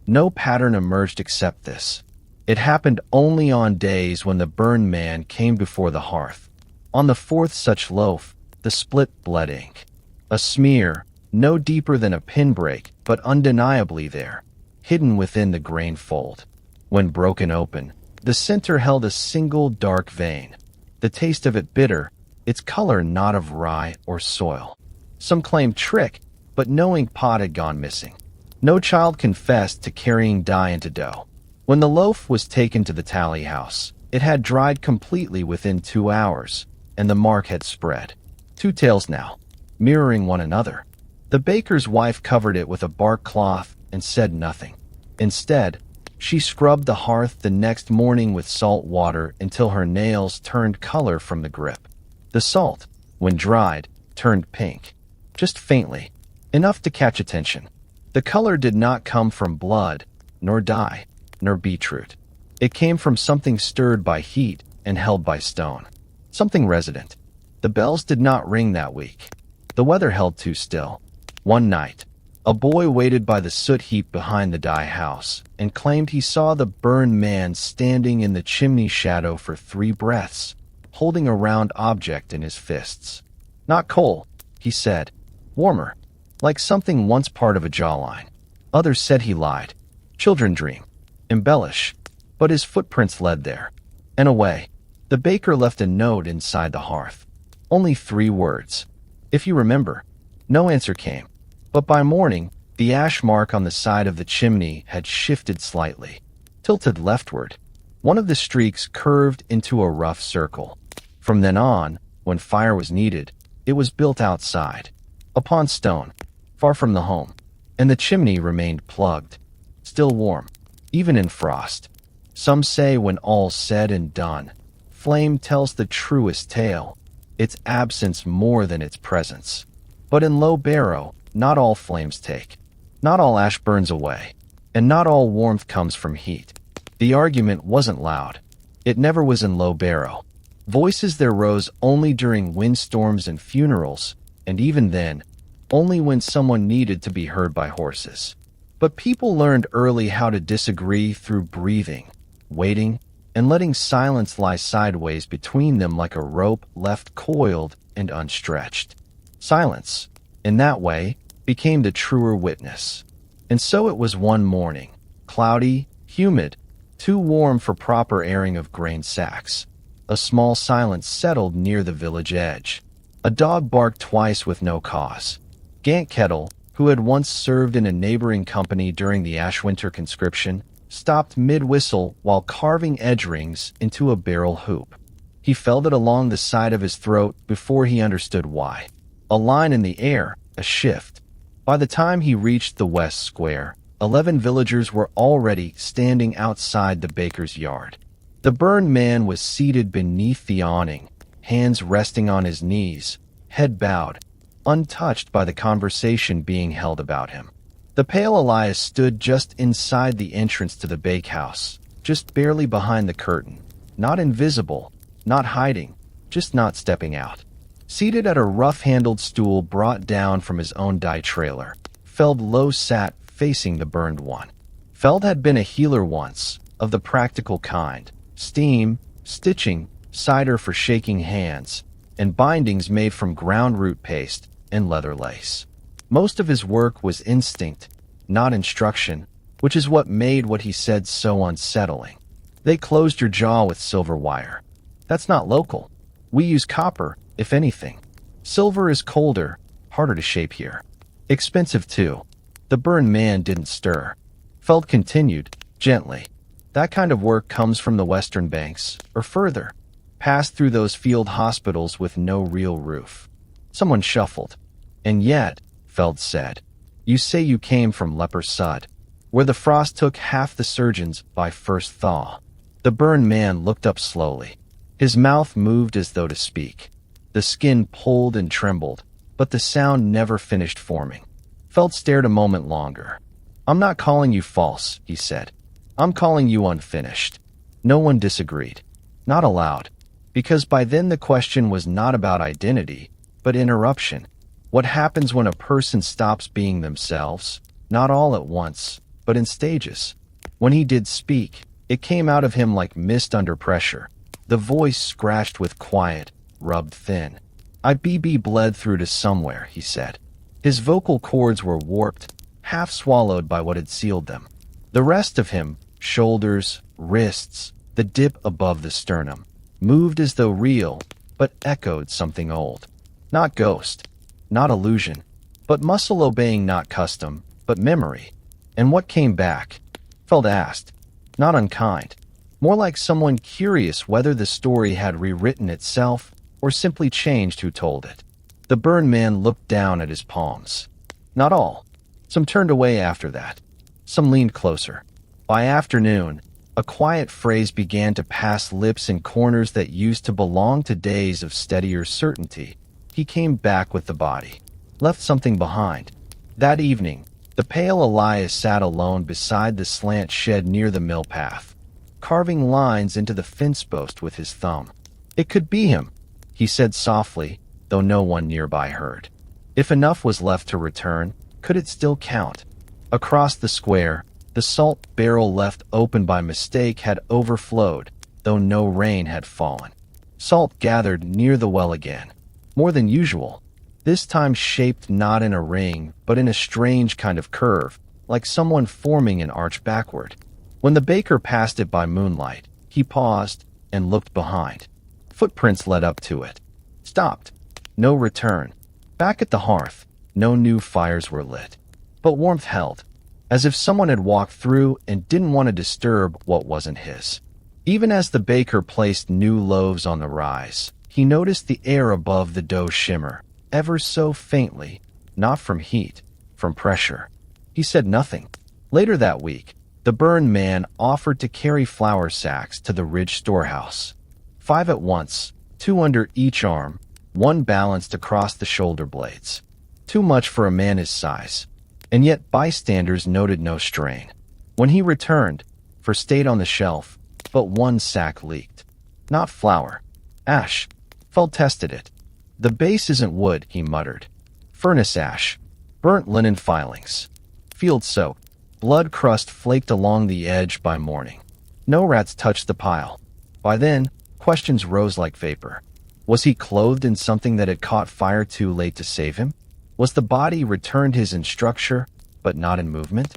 No pattern emerged except this. It happened only on days when the burned man came before the hearth. On the 4th such loaf, the split bled ink. A smear, no deeper than a pinbreak, but undeniably there, hidden within the grain fold. When broken open, the center held a single dark vein, the taste of it bitter, its color not of rye or soil. Some claimed trick, but no ink pot had gone missing. No child confessed to carrying dye into dough. When the loaf was taken to the tally house, It had dried completely within 2 hours, and the mark had spread. Two tails now, mirroring one another. The baker's wife covered it with a bark cloth and said nothing. Instead, she scrubbed the hearth the next morning with salt water until her nails turned color from the grip. The salt, when dried, turned pink, just faintly, enough to catch attention. The color did not come from blood, nor dye, nor beetroot. It came from something stirred by heat and held by stone. Something resident. The bells did not ring that week. The weather held too still. One night, a boy waited by the soot heap behind the dye house and claimed he saw the burned man standing in the chimney shadow for 3 breaths, holding a round object in his fists. Not coal, he said. Warmer, like something once part of a jawline. Others said he lied. Children dream, embellish, but his footprints led there. And away. The baker left a note inside the hearth. Only 3 words. If you remember. No answer came. But by morning, the ash mark on the side of the chimney had shifted slightly, tilted leftward. One of the streaks curved into a rough circle. From then on, when fire was needed, it was built outside, upon stone, far from the home, and the chimney remained plugged, still warm, even in frost. Some say when all's said and done, flame tells the truest tale, its absence more than its presence. But in Low Barrow, not all flames take. Not all ash burns away. And not all warmth comes from heat. The argument wasn't loud. It never was in Low Barrow. Voices there rose only during windstorms and funerals, and even then, only when someone needed to be heard by horses. But people learned early how to disagree through breathing, waiting, and letting silence lie sideways between them like a rope left coiled and unstretched. Silence, in that way, became the truer witness. And so it was one morning, cloudy, humid, too warm for proper airing of grain sacks. A small silence settled near the village edge. A dog barked twice with no cause. Gant Kettle, who had once served in a neighboring company during the Ashwinter conscription, stopped mid-whistle while carving edge rings into a barrel hoop. He felt it along the side of his throat before he understood why. A line in the air, a shift. By the time he reached the west square, 11 villagers were already standing outside the baker's yard. The burned man was seated beneath the awning, hands resting on his knees, head bowed, untouched by the conversation being held about him. The pale Elias stood just inside the entrance to the bakehouse, just barely behind the curtain, not invisible, not hiding, just not stepping out. Seated at a rough-handled stool brought down from his own dye trailer, Feld low sat facing the burned one. Feld had been a healer once, of the practical kind. Steam, stitching, cider for shaking hands, and bindings made from ground root paste and leather lace. Most of his work was instinct, not instruction, which is what made what he said so unsettling. They closed your jaw with silver wire. That's not local. We use copper, if anything. Silver is colder, harder to shape here. Expensive too. The burned man didn't stir. Feld continued, gently. That kind of work comes from the western banks, or further, past through those field hospitals with no real roof. Someone shuffled. And yet, Feld said, you say you came from Leper Sud, where the frost took half the surgeons by first thaw. The burned man looked up slowly. His mouth moved as though to speak. The skin pulled and trembled, but the sound never finished forming. Feld stared a moment longer. I'm not calling you false, he said. I'm calling you unfinished. No one disagreed. Not aloud. Because by then the question was not about identity, but interruption. What happens when a person stops being themselves? Not all at once, but in stages. When he did speak, it came out of him like mist under pressure. The voice scratched with quiet, rubbed thin. Bled through to somewhere, he said. His vocal cords were warped, half swallowed by what had sealed them. The rest of him, shoulders, wrists, the dip above the sternum, moved as though real, but echoed something old. Not ghost, not illusion, but muscle obeying not custom, but memory. And what came back? Feld asked. Not unkind. more like someone curious whether the story had rewritten itself or simply changed who told it. The burned man looked down at his palms. Not all. Some turned away after that. Some leaned closer. By afternoon, a quiet phrase began to pass lips in corners that used to belong to days of steadier certainty. He came back with the body. Left something behind. That evening, the pale Elias sat alone beside the slant shed near the mill path, carving lines into the fence post with his thumb. It could be him, he said softly, though no one nearby heard. If enough was left to return, could it still count? Across the square, the salt barrel left open by mistake had overflowed, though no rain had fallen. Salt gathered near the well again, more than usual, this time shaped not in a ring, but in a strange kind of curve, like someone forming an arch backward. When the baker passed it by moonlight, he paused and looked behind. Footprints led up to it. Stopped. No return. Back at the hearth, no new fires were lit. But warmth held, as if someone had walked through and didn't want to disturb what wasn't his. Even as the baker placed new loaves on the rise, he noticed the air above the dough shimmer, ever so faintly, not from heat, from pressure. He said nothing. Later that week, the burned man offered to carry flour sacks to the ridge storehouse. 5 at once, 2 under each arm, 1 balanced across the shoulder blades. Too much for a man his size. And yet bystanders noted no strain. When he returned, for stayed on the shelf, but 1 sack leaked. Not flour. Ash. Feld tested it. The base isn't wood, he muttered. Furnace ash. Burnt linen filings. Field soap. Blood crust flaked along the edge by morning. No rats touched the pile. By then, questions rose like vapor. Was he clothed in something that had caught fire too late to save him? Was the body returned his in structure, but not in movement?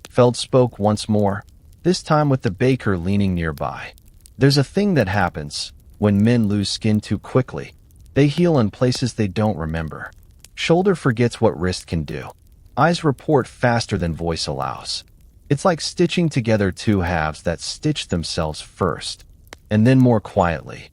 Feld spoke once more, this time with the baker leaning nearby. There's a thing that happens when men lose skin too quickly. They heal in places they don't remember. Shoulder forgets what wrist can do. Eyes report faster than voice allows. It's like stitching together 2 halves that stitch themselves first, and then more quietly.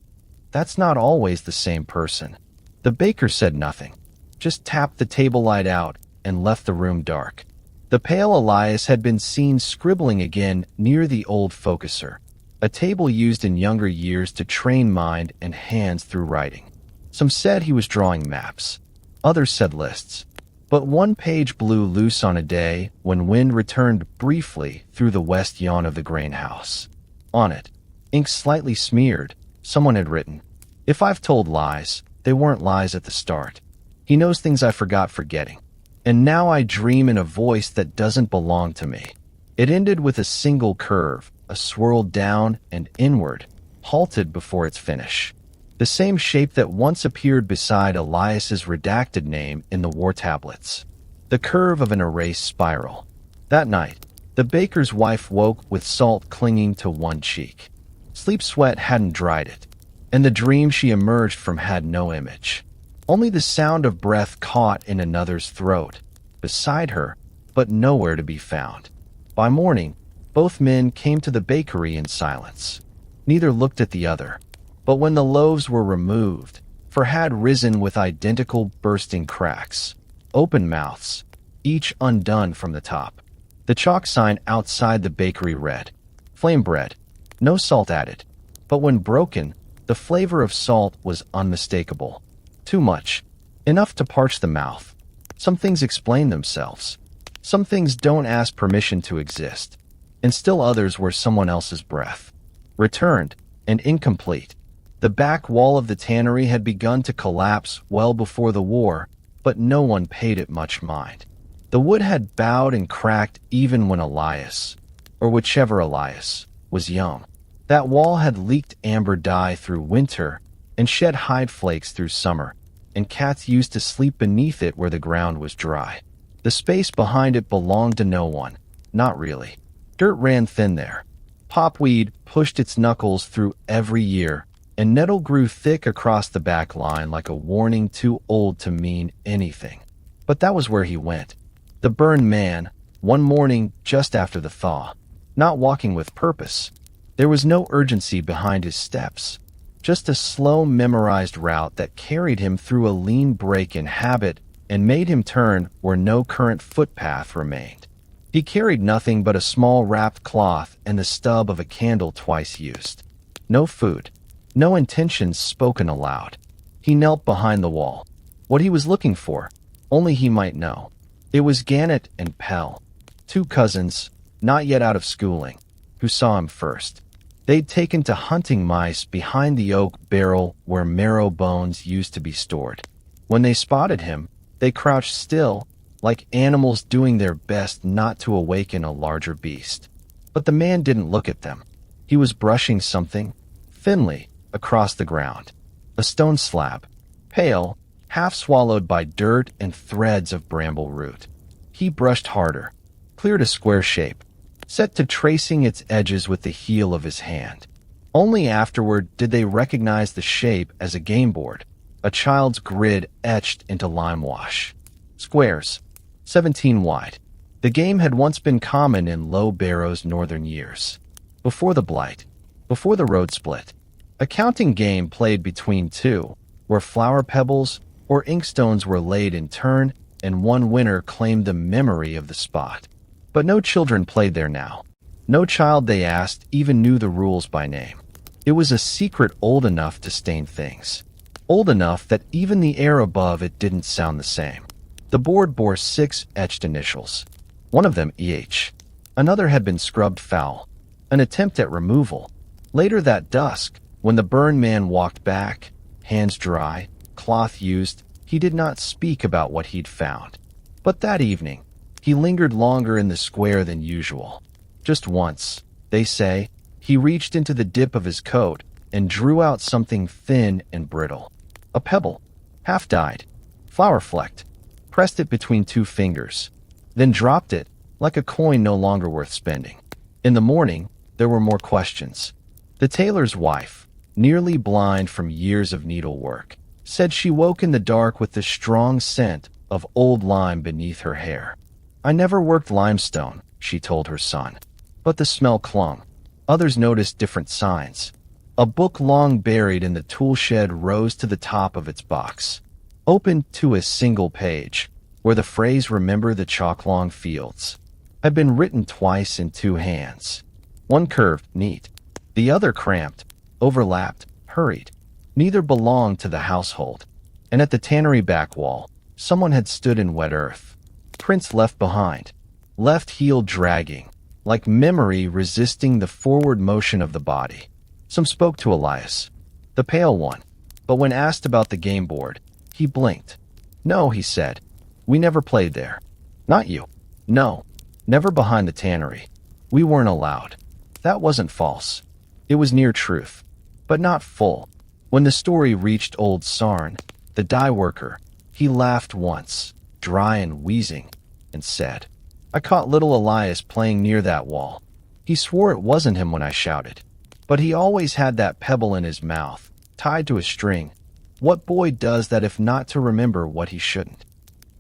That's not always the same person. The baker said nothing, just tapped the table light out and left the room dark. The pale Elias had been seen scribbling again near the old focuser, a table used in younger years to train mind and hands through writing. Some said he was drawing maps. Others said lists. But 1 page blew loose on a day when wind returned briefly through the west yawn of the grain house. On it, ink slightly smeared, someone had written, "If I've told lies, they weren't lies at the start. He knows things I forgot forgetting. And now I dream in a voice that doesn't belong to me." It ended with a single curve, a swirl down and inward, halted before its finish. The same shape that once appeared beside Elias's redacted name in the war tablets. The curve of an erased spiral. That night, the baker's wife woke with salt clinging to 1 cheek. Sleep sweat hadn't dried it, and the dream she emerged from had no image. Only the sound of breath caught in another's throat, beside her, but nowhere to be found. By morning, both men came to the bakery in silence. Neither looked at the other. But when the loaves were removed, for had risen with identical bursting cracks, open mouths, each undone from the top. The chalk sign outside the bakery read, "Flame bread, no salt added." But when broken, the flavor of salt was unmistakable. Too much. Enough to parch the mouth. Some things explain themselves. Some things don't ask permission to exist. And still others were someone else's breath. Returned, and incomplete. The back wall of the tannery had begun to collapse well before the war, but no one paid it much mind. The wood had bowed and cracked even when Elias, or whichever Elias, was young. That wall had leaked amber dye through winter and shed hide flakes through summer, and cats used to sleep beneath it where the ground was dry. The space behind it belonged to no one, not really. Dirt ran thin there. Popweed pushed its knuckles through every year, and nettle grew thick across the back line like a warning too old to mean anything. But that was where he went. The burned man, one morning just after the thaw, not walking with purpose, There was no urgency behind his steps, just a slow, memorized route that carried him through a lean break in habit and made him turn where no current footpath remained. He carried nothing but a small wrapped cloth and the stub of a candle twice used. No food, no intentions spoken aloud. He knelt behind the wall. What he was looking for, only he might know. It was Gannett and Pell, two cousins, not yet out of schooling, who saw him first. They'd taken to hunting mice behind the oak barrel where marrow bones used to be stored. When they spotted him, they crouched still, like animals doing their best not to awaken a larger beast. But the man didn't look at them. He was brushing something, thinly, across the ground. A stone slab, pale, half swallowed by dirt and threads of bramble root. He brushed harder, cleared a square shape, set to tracing its edges with the heel of his hand. Only afterward did they recognize the shape as a game board, a child's grid etched into lime wash. Squares, 17 wide. The game had once been common in Low Barrow's northern years. Before the Blight, before the road split. A counting game played between two, where flower pebbles or inkstones were laid in turn, and one winner claimed the memory of the spot. But no children played there now. No child they asked even knew the rules by name. It was a secret old enough to stain things. Old enough that even the air above it didn't sound the same. The board bore 6 etched initials. One of them EH. Another had been scrubbed foul. An attempt at removal. Later that dusk, when the burned man walked back, hands dry, cloth used, he did not speak about what he'd found. But that evening, he lingered longer in the square than usual. Just once, they say, he reached into the dip of his coat and drew out something thin and brittle. A pebble, half-dyed, flower-flecked, pressed it between 2 fingers, then dropped it like a coin no longer worth spending. In the morning, there were more questions. The tailor's wife, nearly blind from years of needlework, said she woke in the dark with the strong scent of old lime beneath her hair. I never worked limestone, she told her son, but the smell clung. Others noticed different signs. A book long buried in the tool shed rose to the top of its box, open to a single page, where the phrase "Remember the chalk-long fields" had been written twice in 2 hands. One curved, neat. The other cramped, overlapped, hurried. Neither belonged to the household. And at the tannery back wall, someone had stood in wet earth. Prints left behind, left heel dragging, like memory resisting the forward motion of the body. Some spoke to Elias, the pale one, but when asked about the game board, he blinked. No, he said, we never played there. Not you. No, never behind the tannery. We weren't allowed. That wasn't false. It was near truth, but not full. When the story reached old Sarn, the dye worker, he laughed once, dry and wheezing, and said, I caught little Elias playing near that wall. He swore it wasn't him when I shouted. But he always had that pebble in his mouth, tied to a string. What boy does that if not to remember what he shouldn't?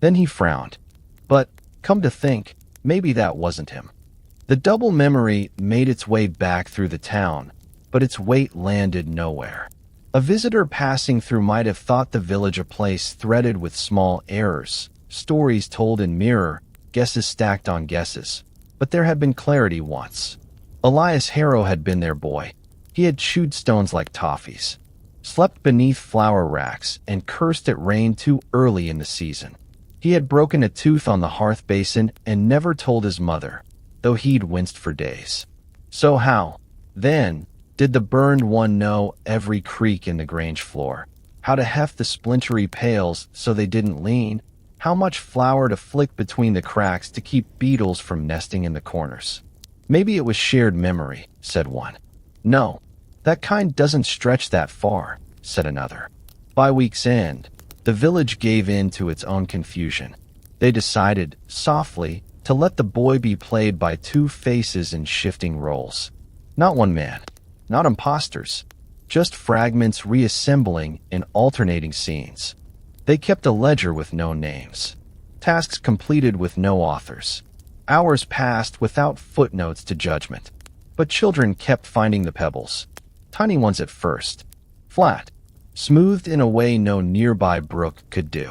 Then he frowned. But, come to think, maybe that wasn't him. The double memory made its way back through the town, but its weight landed nowhere. A visitor passing through might have thought the village a place threaded with small errors, stories told in mirror, guesses stacked on guesses. But there had been clarity once. Elias Harrow had been their boy. He had chewed stones like toffees, slept beneath flower racks, and cursed it rained too early in the season. He had broken a tooth on the hearth basin and never told his mother, though he'd winced for days. So how, then, did the burned one know every creak in the grange floor? How to heft the splintery pails so they didn't lean? How much flour to flick between the cracks to keep beetles from nesting in the corners? Maybe it was shared memory, said one. No, that kind doesn't stretch that far, said another. By week's end, the village gave in to its own confusion. They decided, softly, to let the boy be played by 2 faces in shifting roles. Not one man, not imposters, just fragments reassembling in alternating scenes. They kept a ledger with no names, tasks completed with no authors. Hours passed without footnotes to judgment. But children kept finding the pebbles. Tiny ones at first. Flat. Smoothed in a way no nearby brook could do.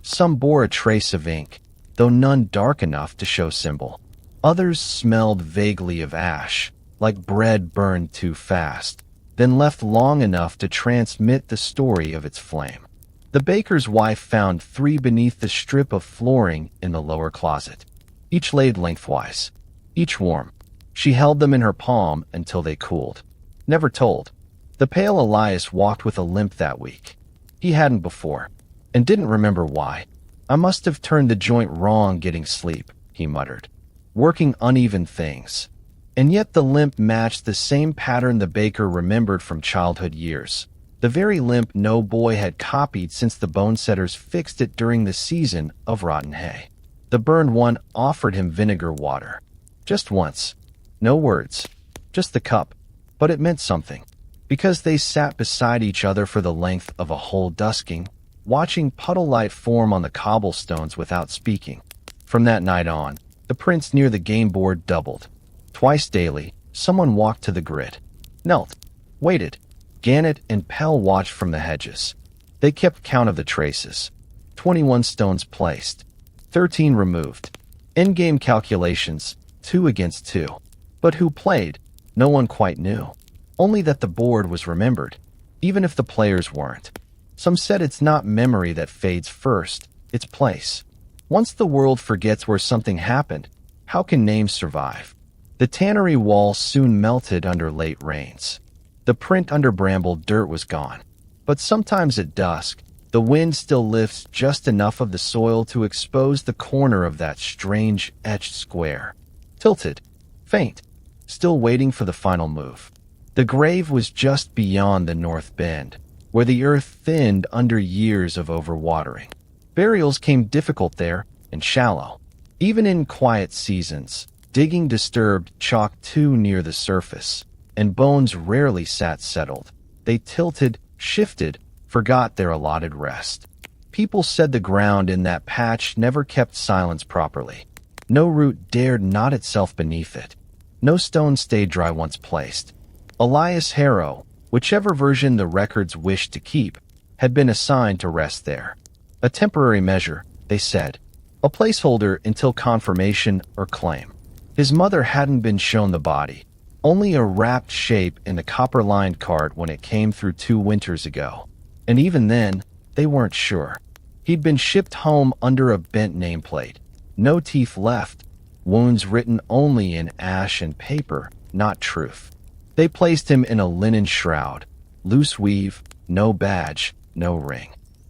Some bore a trace of ink, though none dark enough to show symbol. Others smelled vaguely of ash, like bread burned too fast, then left long enough to transmit the story of its flame. The baker's wife found 3 beneath the strip of flooring in the lower closet, each laid lengthwise, each warm. She held them in her palm until they cooled. Never told. The pale Elias walked with a limp that week. He hadn't before, and didn't remember why. I must have turned the joint wrong getting sleep, he muttered, working uneven things. And yet the limp matched the same pattern the baker remembered from childhood years. The very limp no boy had copied since the bone-setters fixed it during the season of rotten hay. The burned one offered him vinegar water. Just once. No words. Just the cup. But it meant something. Because they sat beside each other for the length of a whole dusking, watching puddle light form on the cobblestones without speaking. From that night on, the prints near the game board doubled. Twice daily, someone walked to the grid. Knelt. Waited. Gannet and Pell watched from the hedges. They kept count of the traces. 21 stones placed. 13 removed. Endgame calculations, 2 against 2. But who played? No one quite knew. Only that the board was remembered, even if the players weren't. Some said it's not memory that fades first, it's place. Once the world forgets where something happened, how can names survive? The tannery wall soon melted under late rains. The print under bramble dirt was gone. But sometimes at dusk, the wind still lifts just enough of the soil to expose the corner of that strange, etched square. Tilted. Faint. Still waiting for the final move. The grave was just beyond the north bend, where the earth thinned under years of overwatering. Burials came difficult there and shallow. Even in quiet seasons, digging disturbed chalk too near the surface, and bones rarely sat settled. They tilted, shifted, forgot their allotted rest. People said the ground in that patch never kept silence properly. No root dared knot itself beneath it. No stone stayed dry once placed. Elias Harrow, whichever version the records wished to keep, had been assigned to rest there. A temporary measure, they said. A placeholder until confirmation or claim. His mother hadn't been shown the body, only a wrapped shape in the copper-lined cart when it came through 2 winters ago. And even then, they weren't sure. He'd been shipped home under a bent nameplate. No teeth left. Wounds written only in ash and paper, not truth. They placed him in a linen shroud. Loose weave, no badge, no ring.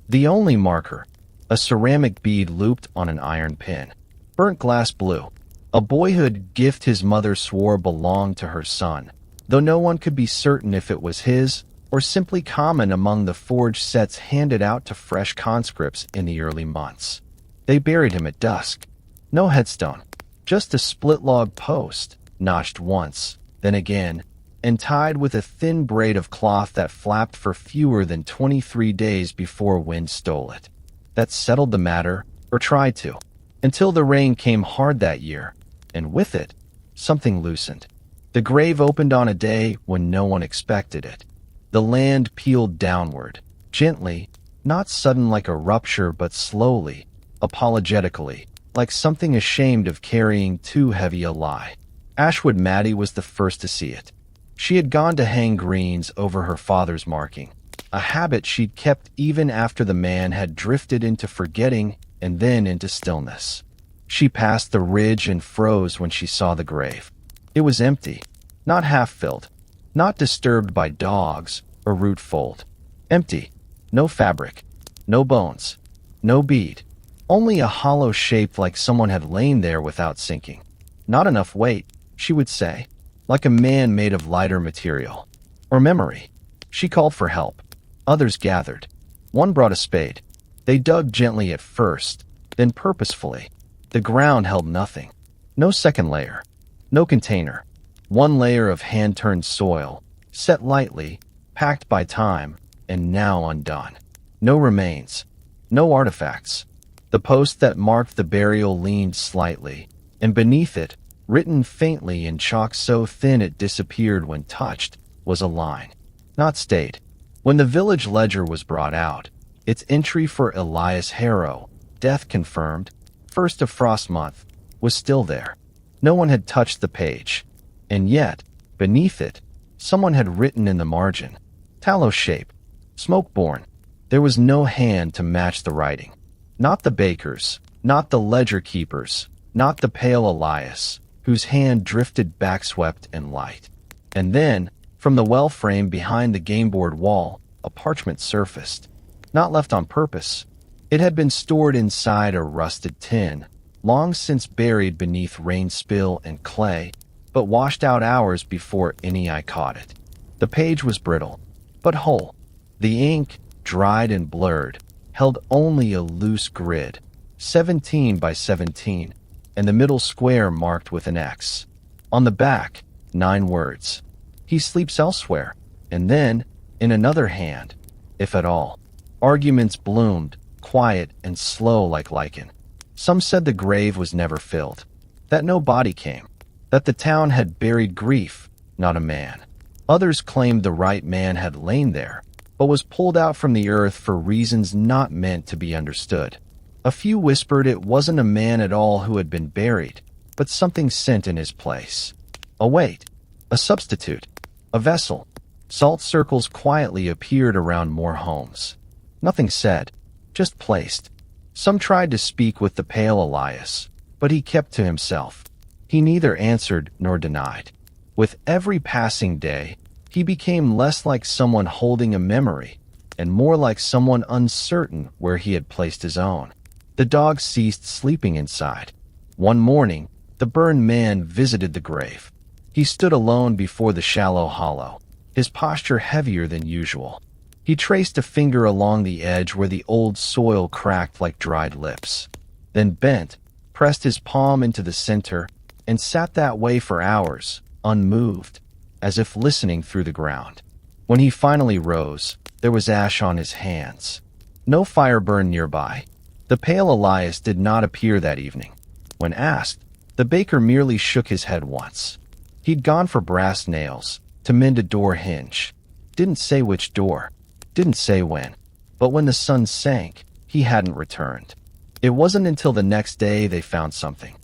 The only marker, a ceramic bead looped on an iron pin. Burnt glass blue. A boyhood gift his mother swore belonged to her son, though no one could be certain if it was his or simply common among the forged sets handed out to fresh conscripts in the early months. They buried him at dusk. No headstone, just a split-log post, notched once, then again, and tied with a thin braid of cloth that flapped for fewer than 23 days before wind stole it. That settled the matter, or tried to, until the rain came hard that year, and with it, something loosened. The grave opened on a day when no one expected it. The land peeled downward, gently, not sudden like a rupture but slowly, apologetically, like something ashamed of carrying too heavy a lie. Ashwood Maddie was the first to see it. She had gone to hang greens over her father's marking, a habit she'd kept even after the man had drifted into forgetting and then into stillness. She passed the ridge and froze when she saw the grave. It was empty, not half-filled, not disturbed by dogs or root fold. Empty, no fabric, no bones, no bead, only a hollow shape like someone had lain there without sinking. Not enough weight, she would say, like a man made of lighter material. Or memory. She called for help. Others gathered. One brought a spade. They dug gently at first, then purposefully. The ground held nothing. No second layer. No container. One layer of hand-turned soil, set lightly, packed by time, and now undone. No remains. No artifacts. The post that marked the burial leaned slightly, and beneath it, written faintly in chalk so thin it disappeared when touched, was a line. Not stayed. When the village ledger was brought out, its entry for Elias Harrow, death confirmed, 1st of Frost Month, was still there. No one had touched the page. And yet, beneath it, someone had written in the margin, tallow shape, smoke-borne. There was no hand to match the writing. Not the baker's, not the ledger keeper's, not the pale Elias, whose hand drifted backswept and light. And then, from the well frame behind the gameboard wall, a parchment surfaced. Not left on purpose. It had been stored inside a rusted tin, long since buried beneath rain spill and clay, but washed out hours before any eye caught it. The page was brittle, but whole. The ink, dried and blurred, held only a loose grid, 17 by 17, and the middle square marked with an X. On the back, 9 words. He sleeps elsewhere. And then, in another hand, if at all, arguments bloomed, quiet and slow like lichen. Some said the grave was never filled, that no body came, that the town had buried grief, not a man. Others claimed the right man had lain there, but was pulled out from the earth for reasons not meant to be understood. A few whispered it wasn't a man at all who had been buried, but something sent in his place. A weight, a substitute, a vessel. Salt circles quietly appeared around more homes. Nothing said, just placed. Some tried to speak with the pale Elias, but he kept to himself. He neither answered nor denied. With every passing day, he became less like someone holding a memory, and more like someone uncertain where he had placed his own. The dog ceased sleeping inside. One morning, the burned man visited the grave. He stood alone before the shallow hollow, his posture heavier than usual. He traced a finger along the edge where the old soil cracked like dried lips, then bent, pressed his palm into the center, and sat that way for hours, unmoved, as if listening through the ground. When he finally rose, there was ash on his hands. No fire burned nearby. The pale Elias did not appear that evening. When asked, the baker merely shook his head once. He'd gone for brass nails, to mend a door hinge. Didn't say which door, didn't say when. But when the sun sank, he hadn't returned. It wasn't until the next day they found something.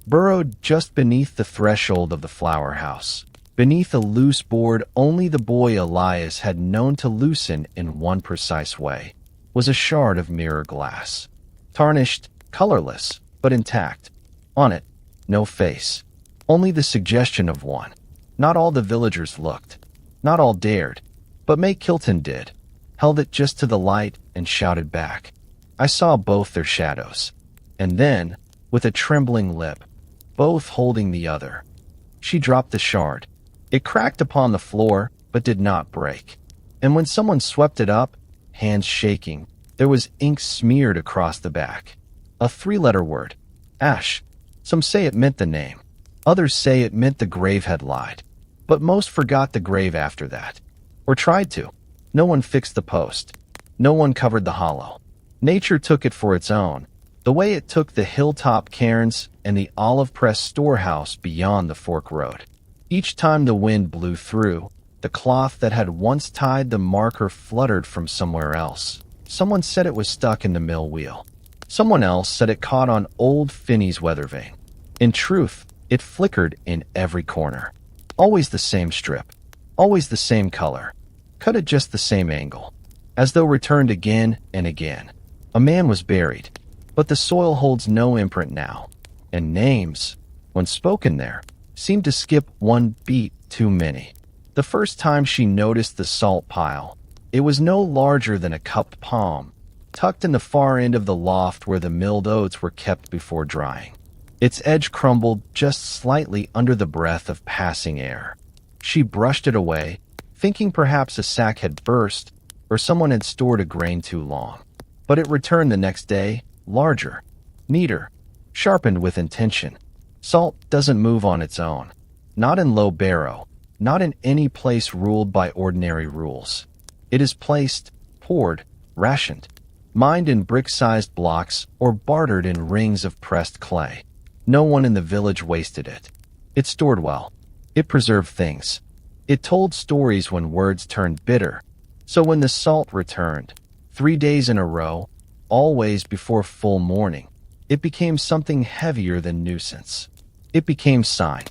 Burrowed just beneath the threshold of the flower house, beneath a loose board only the boy Elias had known to loosen in one precise way, was a shard of mirror glass. Tarnished, colorless, but intact. On it, no face. Only the suggestion of one. Not all the villagers looked. Not all dared. But May Kilton did. Held it just to the light and shouted back. I saw both their shadows. And then, with a trembling lip, both holding the other, she dropped the shard. It cracked upon the floor, but did not break. And when someone swept it up, hands shaking, there was ink smeared across the back. A 3-letter word. Ash. Some say it meant the name. Others say it meant the grave had lied. But most forgot the grave after that. Or tried to. No one fixed the post. No one covered the hollow. Nature took it for its own, the way it took the hilltop cairns and the olive-press storehouse beyond the fork road. Each time the wind blew through, the cloth that had once tied the marker fluttered from somewhere else. Someone said it was stuck in the mill wheel. Someone else said it caught on old Finney's weather vane. In truth, it flickered in every corner. Always the same strip. Always the same color. Cut at just the same angle. As though returned again and again. A man was buried, but the soil holds no imprint now. And names, when spoken there, seemed to skip one beat too many. The first time she noticed the salt pile, it was no larger than a cupped palm, tucked in the far end of the loft where the milled oats were kept before drying. Its edge crumbled just slightly under the breath of passing air. She brushed it away, thinking perhaps a sack had burst or someone had stored a grain too long. But it returned the next day, larger, neater, sharpened with intention. Salt doesn't move on its own. Not in Low Barrow, not in any place ruled by ordinary rules. It is placed, poured, rationed, mined in brick-sized blocks or bartered in rings of pressed clay. No one in the village wasted it. It stored well. It preserved things. It told stories when words turned bitter. So when the salt returned, 3 days in a row, always before full mourning, it became something heavier than nuisance. It became sign.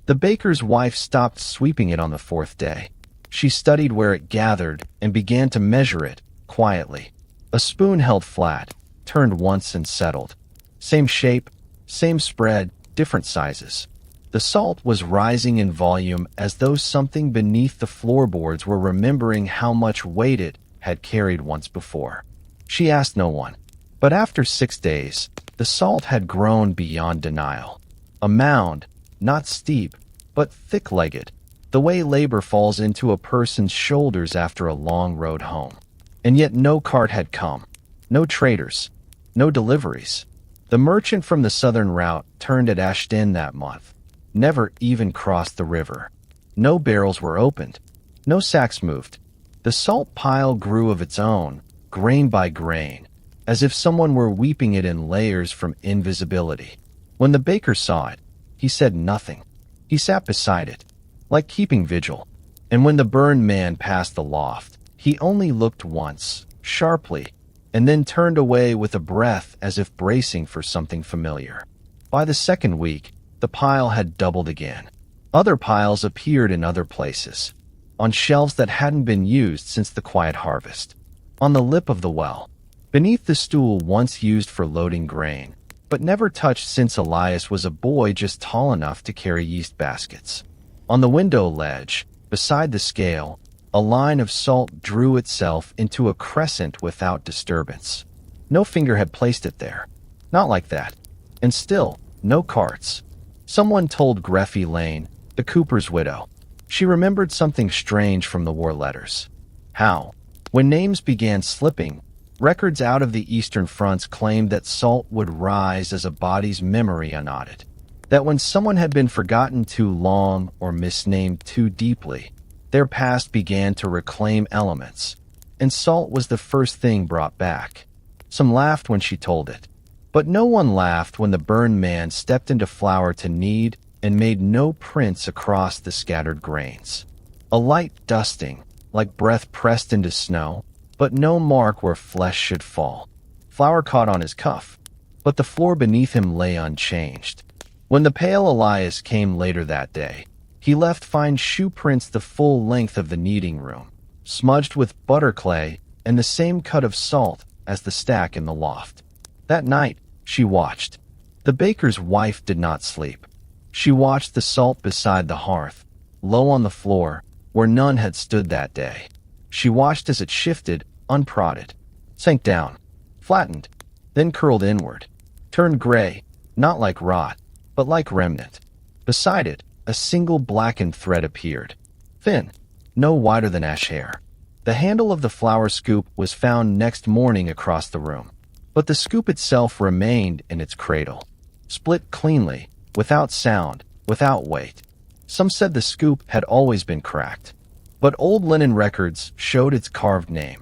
The baker's wife stopped sweeping it on the 4th day. She studied where it gathered and began to measure it, quietly. A spoon held flat, turned once and settled. Same shape, same spread, different sizes. The salt was rising in volume as though something beneath the floorboards were remembering how much weight it had carried once before. She asked no one. But after 6 days, the salt had grown beyond denial. A mound, not steep, but thick-legged, the way labor falls into a person's shoulders after a long road home. And yet no cart had come, no traders, no deliveries. The merchant from the southern route turned at Ashton that month, never even crossed the river. No barrels were opened, no sacks moved. The salt pile grew of its own, grain by grain, as if someone were weeping it in layers from invisibility. When the baker saw it, he said nothing. He sat beside it, like keeping vigil. And when the burned man passed the loft, he only looked once, sharply, and then turned away with a breath as if bracing for something familiar. By the 2nd week, the pile had doubled again. Other piles appeared in other places, on shelves that hadn't been used since the quiet harvest, on the lip of the well, beneath the stool once used for loading grain, but never touched since Elias was a boy just tall enough to carry yeast baskets. On the window ledge, beside the scale, a line of salt drew itself into a crescent without disturbance. No finger had placed it there. Not like that. And still, no carts. Someone told Greffy Lane, the cooper's widow. She remembered something strange from the war letters. How, when names began slipping, records out of the eastern fronts claimed that salt would rise as a body's memory unknotted. That when someone had been forgotten too long or misnamed too deeply, their past began to reclaim elements, and salt was the first thing brought back. Some laughed when she told it, but no one laughed when the burned man stepped into flour to knead and made no prints across the scattered grains. A light dusting, like breath pressed into snow, but no mark where flesh should fall. Flour caught on his cuff, but the floor beneath him lay unchanged. When the pale Elias came later that day, he left fine shoe prints the full length of the kneading room, smudged with butterclay and the same cut of salt as the stack in the loft. That night, she watched. The baker's wife did not sleep. She watched the salt beside the hearth, low on the floor, where none had stood that day. She watched as it shifted, unprodded, sank down, flattened, then curled inward, turned gray, not like rot, but like remnant. Beside it, a single blackened thread appeared, thin, no wider than ash hair. The handle of the flour scoop was found next morning across the room, but the scoop itself remained in its cradle, split cleanly, without sound, without weight. Some said the scoop had always been cracked, but old linen records showed its carved name,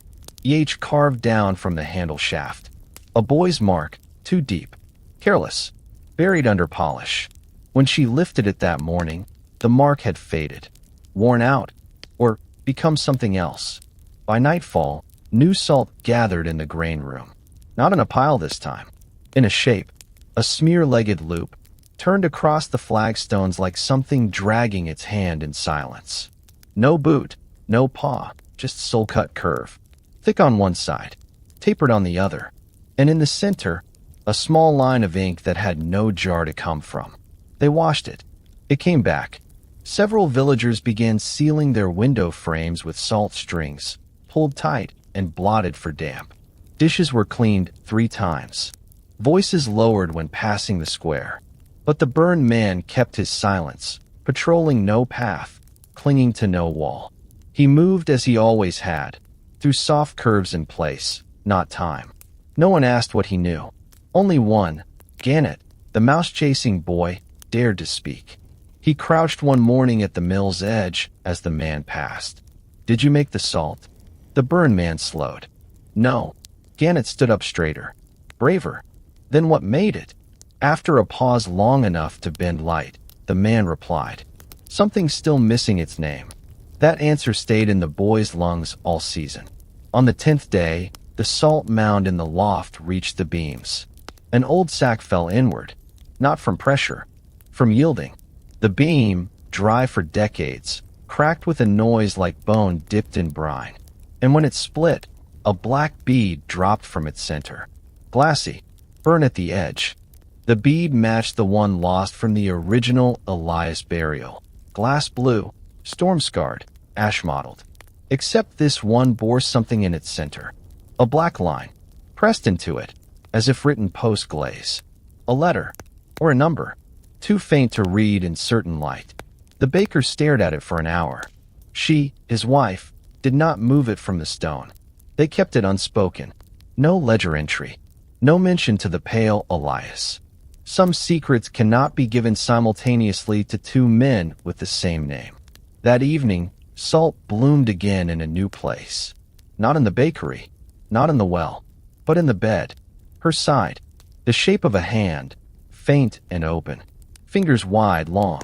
carved down from the handle shaft. A boy's mark, too deep, careless, buried under polish. When she lifted it that morning, the mark had faded, worn out, or become something else. By nightfall, new salt gathered in the grain room. Not in a pile this time. In a shape, a smear-legged loop, turned across the flagstones like something dragging its hand in silence. No boot, no paw, just soul-cut curve. Thick on one side, tapered on the other, and in the center, a small line of ink that had no jar to come from. They washed it. It came back. Several villagers began sealing their window frames with salt strings, pulled tight and blotted for damp. Dishes were cleaned 3 times. Voices lowered when passing the square. But the burned man kept his silence, patrolling no path, clinging to no wall. He moved as he always had, through soft curves in place, not time. No one asked what he knew. Only one, Gannett, the mouse-chasing boy, dared to speak. He crouched one morning at the mill's edge as the man passed. "Did you make the salt?" The burned man slowed. "No." Gannett stood up straighter, braver. "Then what made it?" After a pause long enough to bend light, the man replied. Something's still missing its name. That answer stayed in the boy's lungs all season. On the 10th day, the salt mound in the loft reached the beams. An old sack fell inward, not from pressure, from yielding. The beam, dry for decades, cracked with a noise like bone dipped in brine. And when it split, a black bead dropped from its center. Glassy, burnt at the edge. The bead matched the one lost from the original Elias burial. Glass blue, storm-scarred, ash-mottled. Except this one bore something in its center. A black line, pressed into it, as if written post-glaze. A letter, or a number, too faint to read in certain light. The baker stared at it for an hour. She, his wife, did not move it from the stone. They kept it unspoken. No ledger entry. No mention to the pale Elias. Some secrets cannot be given simultaneously to two men with the same name. That evening, salt bloomed again in a new place. Not in the bakery, not in the well, but in the bed. Her side, the shape of a hand, faint and open. Fingers wide, long,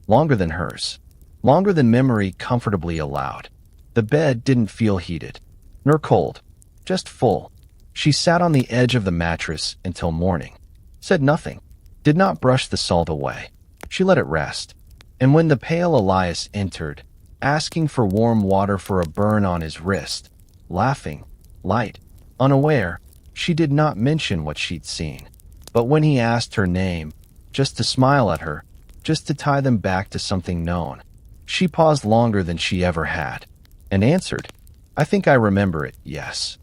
longer than hers, longer than memory comfortably allowed. The bed didn't feel heated, nor cold, just full. She sat on the edge of the mattress until morning, said nothing, did not brush the salt away. She let it rest. And when the pale Elias entered, asking for warm water for a burn on his wrist, laughing, light, unaware, she did not mention what she'd seen. But when he asked her name, just to smile at her, just to tie them back to something known, she paused longer than she ever had, and answered, "I think I remember it, yes."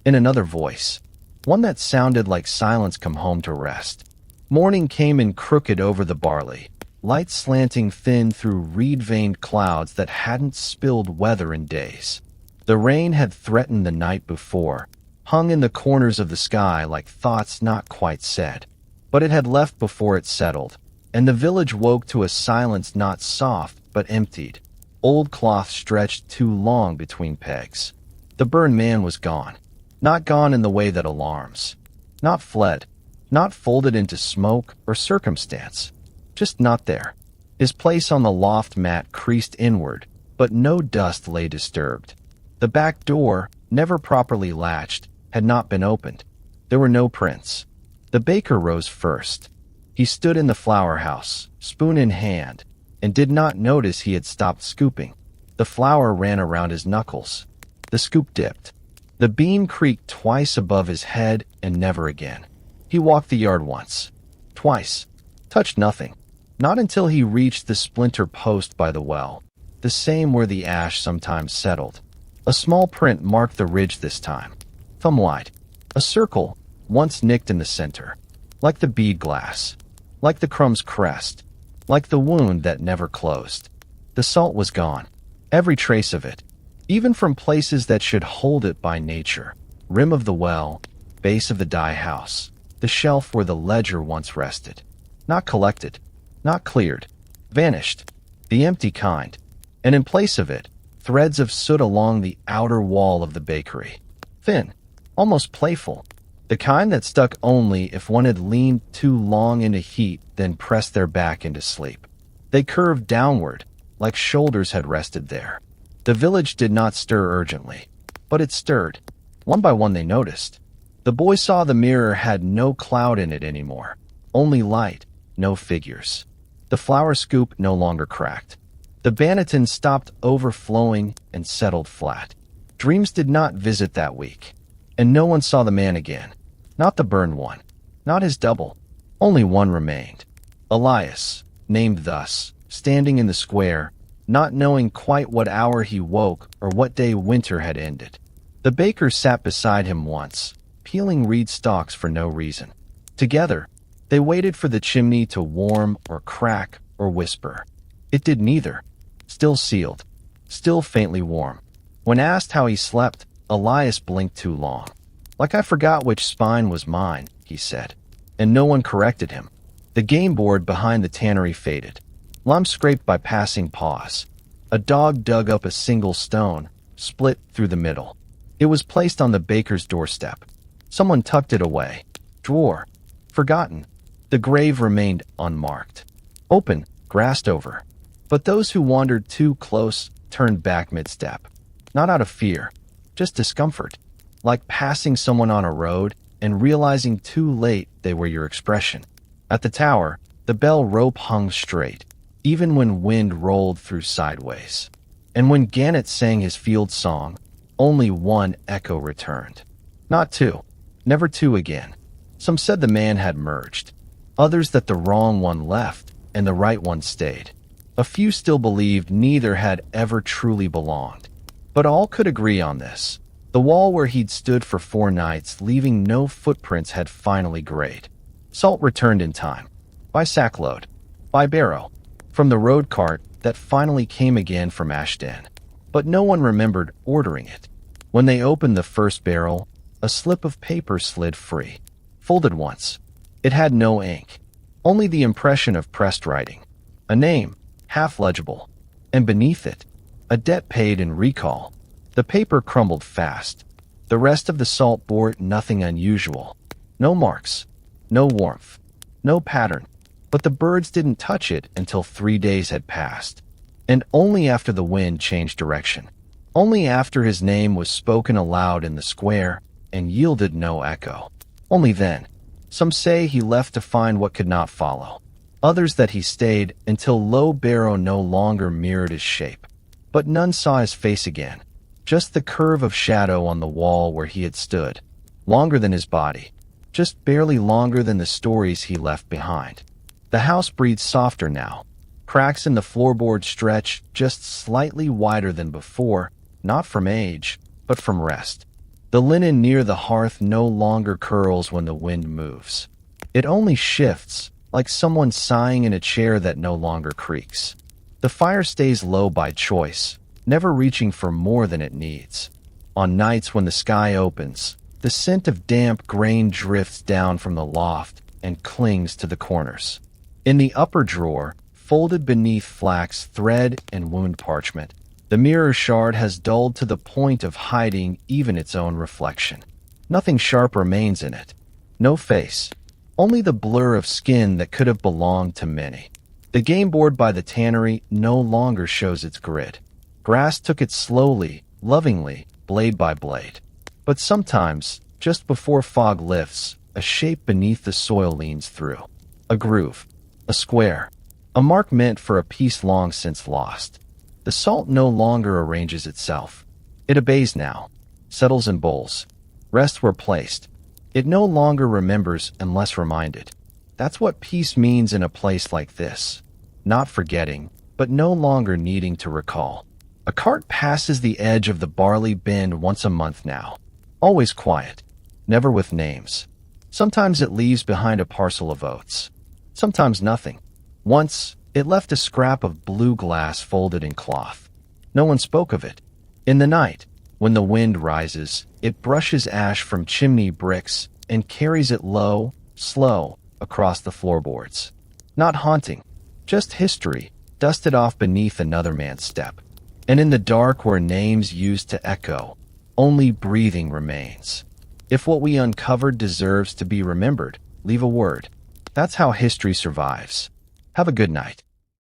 In another voice, one that sounded like silence come home to rest. Morning came in crooked over the barley, light slanting thin through reed-veined clouds that hadn't spilled weather in days. The rain had threatened the night before, hung in the corners of the sky like thoughts not quite said. But it had left before it settled, and the village woke to a silence not soft but emptied. Old cloth stretched too long between pegs. The burned man was gone. Not gone in the way that alarms. Not fled. Not folded into smoke or circumstance. Just not there. His place on the loft mat creased inward, but no dust lay disturbed. The back door, never properly latched, had not been opened. There were no prints. The baker rose first. He stood in the flour house, spoon in hand, and did not notice he had stopped scooping. The flour ran around his knuckles. The scoop dipped. The beam creaked twice above his head and never again. He walked the yard once, twice, touched nothing. Not until he reached the splinter post by the well, the same where the ash sometimes settled. A small print marked the ridge this time, thumb-wide. A circle, once nicked in the center, like the bead glass, like the crumb's crest, like the wound that never closed. The salt was gone, every trace of it, even from places that should hold it by nature. Rim of the well, base of the dye house, the shelf where the ledger once rested. Not collected, not cleared, vanished, the empty kind. And in place of it, threads of soot along the outer wall of the bakery. Thin, almost playful, the kind that stuck only if one had leaned too long into heat, then pressed their back into sleep. They curved downward, like shoulders had rested there. The village did not stir urgently, but it stirred. One by one they noticed. The boy saw the mirror had no cloud in it anymore, only light, no figures. The flour scoop no longer cracked. The banneton stopped overflowing and settled flat. Dreams did not visit that week, and no one saw the man again. Not the burned one, not his double. Only one remained. Elias, named thus, standing in the square, not knowing quite what hour he woke or what day winter had ended. The baker sat beside him once, peeling reed stalks for no reason. Together, they waited for the chimney to warm or crack or whisper. It did neither. Still sealed, still faintly warm. When asked how he slept, Elias blinked too long. "Like I forgot which spine was mine," he said, and no one corrected him. The game board behind the tannery faded. Lime scraped by passing paws. A dog dug up a single stone, split through the middle. It was placed on the baker's doorstep. Someone tucked it away. Drawer. Forgotten. The grave remained unmarked. Open, grassed over. But those who wandered too close turned back mid-step. Not out of fear, just discomfort. Like passing someone on a road and realizing too late they were your expression. At the tower, the bell rope hung straight, even when wind rolled through sideways. And when Gannet sang his field song, only one echo returned. Not two. Never two again. Some said the man had merged. Others that the wrong one left and the right one stayed. A few still believed neither had ever truly belonged. But all could agree on this. The wall where he'd stood for 4 nights, leaving no footprints, had finally grayed. Salt returned in time. By sackload. By barrow. From the road cart that finally came again from Ashden. But no one remembered ordering it. When they opened the first barrel, a slip of paper slid free. Folded once. It had no ink. Only the impression of pressed writing. A name, half legible. And beneath it, a debt paid in recall. The paper crumbled fast. The rest of the salt bore nothing unusual. No marks. No warmth. No pattern. But the birds didn't touch it until 3 days had passed. And only after the wind changed direction. Only after his name was spoken aloud in the square and yielded no echo. Only then. Some say he left to find what could not follow. Others that he stayed until low barrow no longer mirrored his shape. But none saw his face again. Just the curve of shadow on the wall where he had stood. Longer than his body. Just barely longer than the stories he left behind. The house breathes softer now. Cracks in the floorboard stretch just slightly wider than before, not from age, but from rest. The linen near the hearth no longer curls when the wind moves. It only shifts, like someone sighing in a chair that no longer creaks. The fire stays low by choice, never reaching for more than it needs. On nights when the sky opens, the scent of damp grain drifts down from the loft and clings to the corners. In the upper drawer, folded beneath flax thread and wound parchment, the mirror shard has dulled to the point of hiding even its own reflection. Nothing sharp remains in it. No face. Only the blur of skin that could have belonged to many. The game board by the tannery no longer shows its grid. Grass took it slowly, lovingly, blade by blade. But sometimes, just before fog lifts, a shape beneath the soil leans through. A groove. A square. A mark meant for a piece long since lost. The salt no longer arranges itself. It obeys now. Settles in bowls. Rests where placed. It no longer remembers unless reminded. That's what peace means in a place like this. Not forgetting, but no longer needing to recall. A cart passes the edge of the barley bin once a month now. Always quiet. Never with names. Sometimes it leaves behind a parcel of oats. Sometimes nothing. Once, it left a scrap of blue glass folded in cloth. No one spoke of it. In the night, when the wind rises, it brushes ash from chimney bricks and carries it low, slow, across the floorboards. Not haunting, just history, dusted off beneath another man's step. And in the dark where names used to echo, only breathing remains. If what we uncovered deserves to be remembered, leave a word. That's how history survives. Have a good night.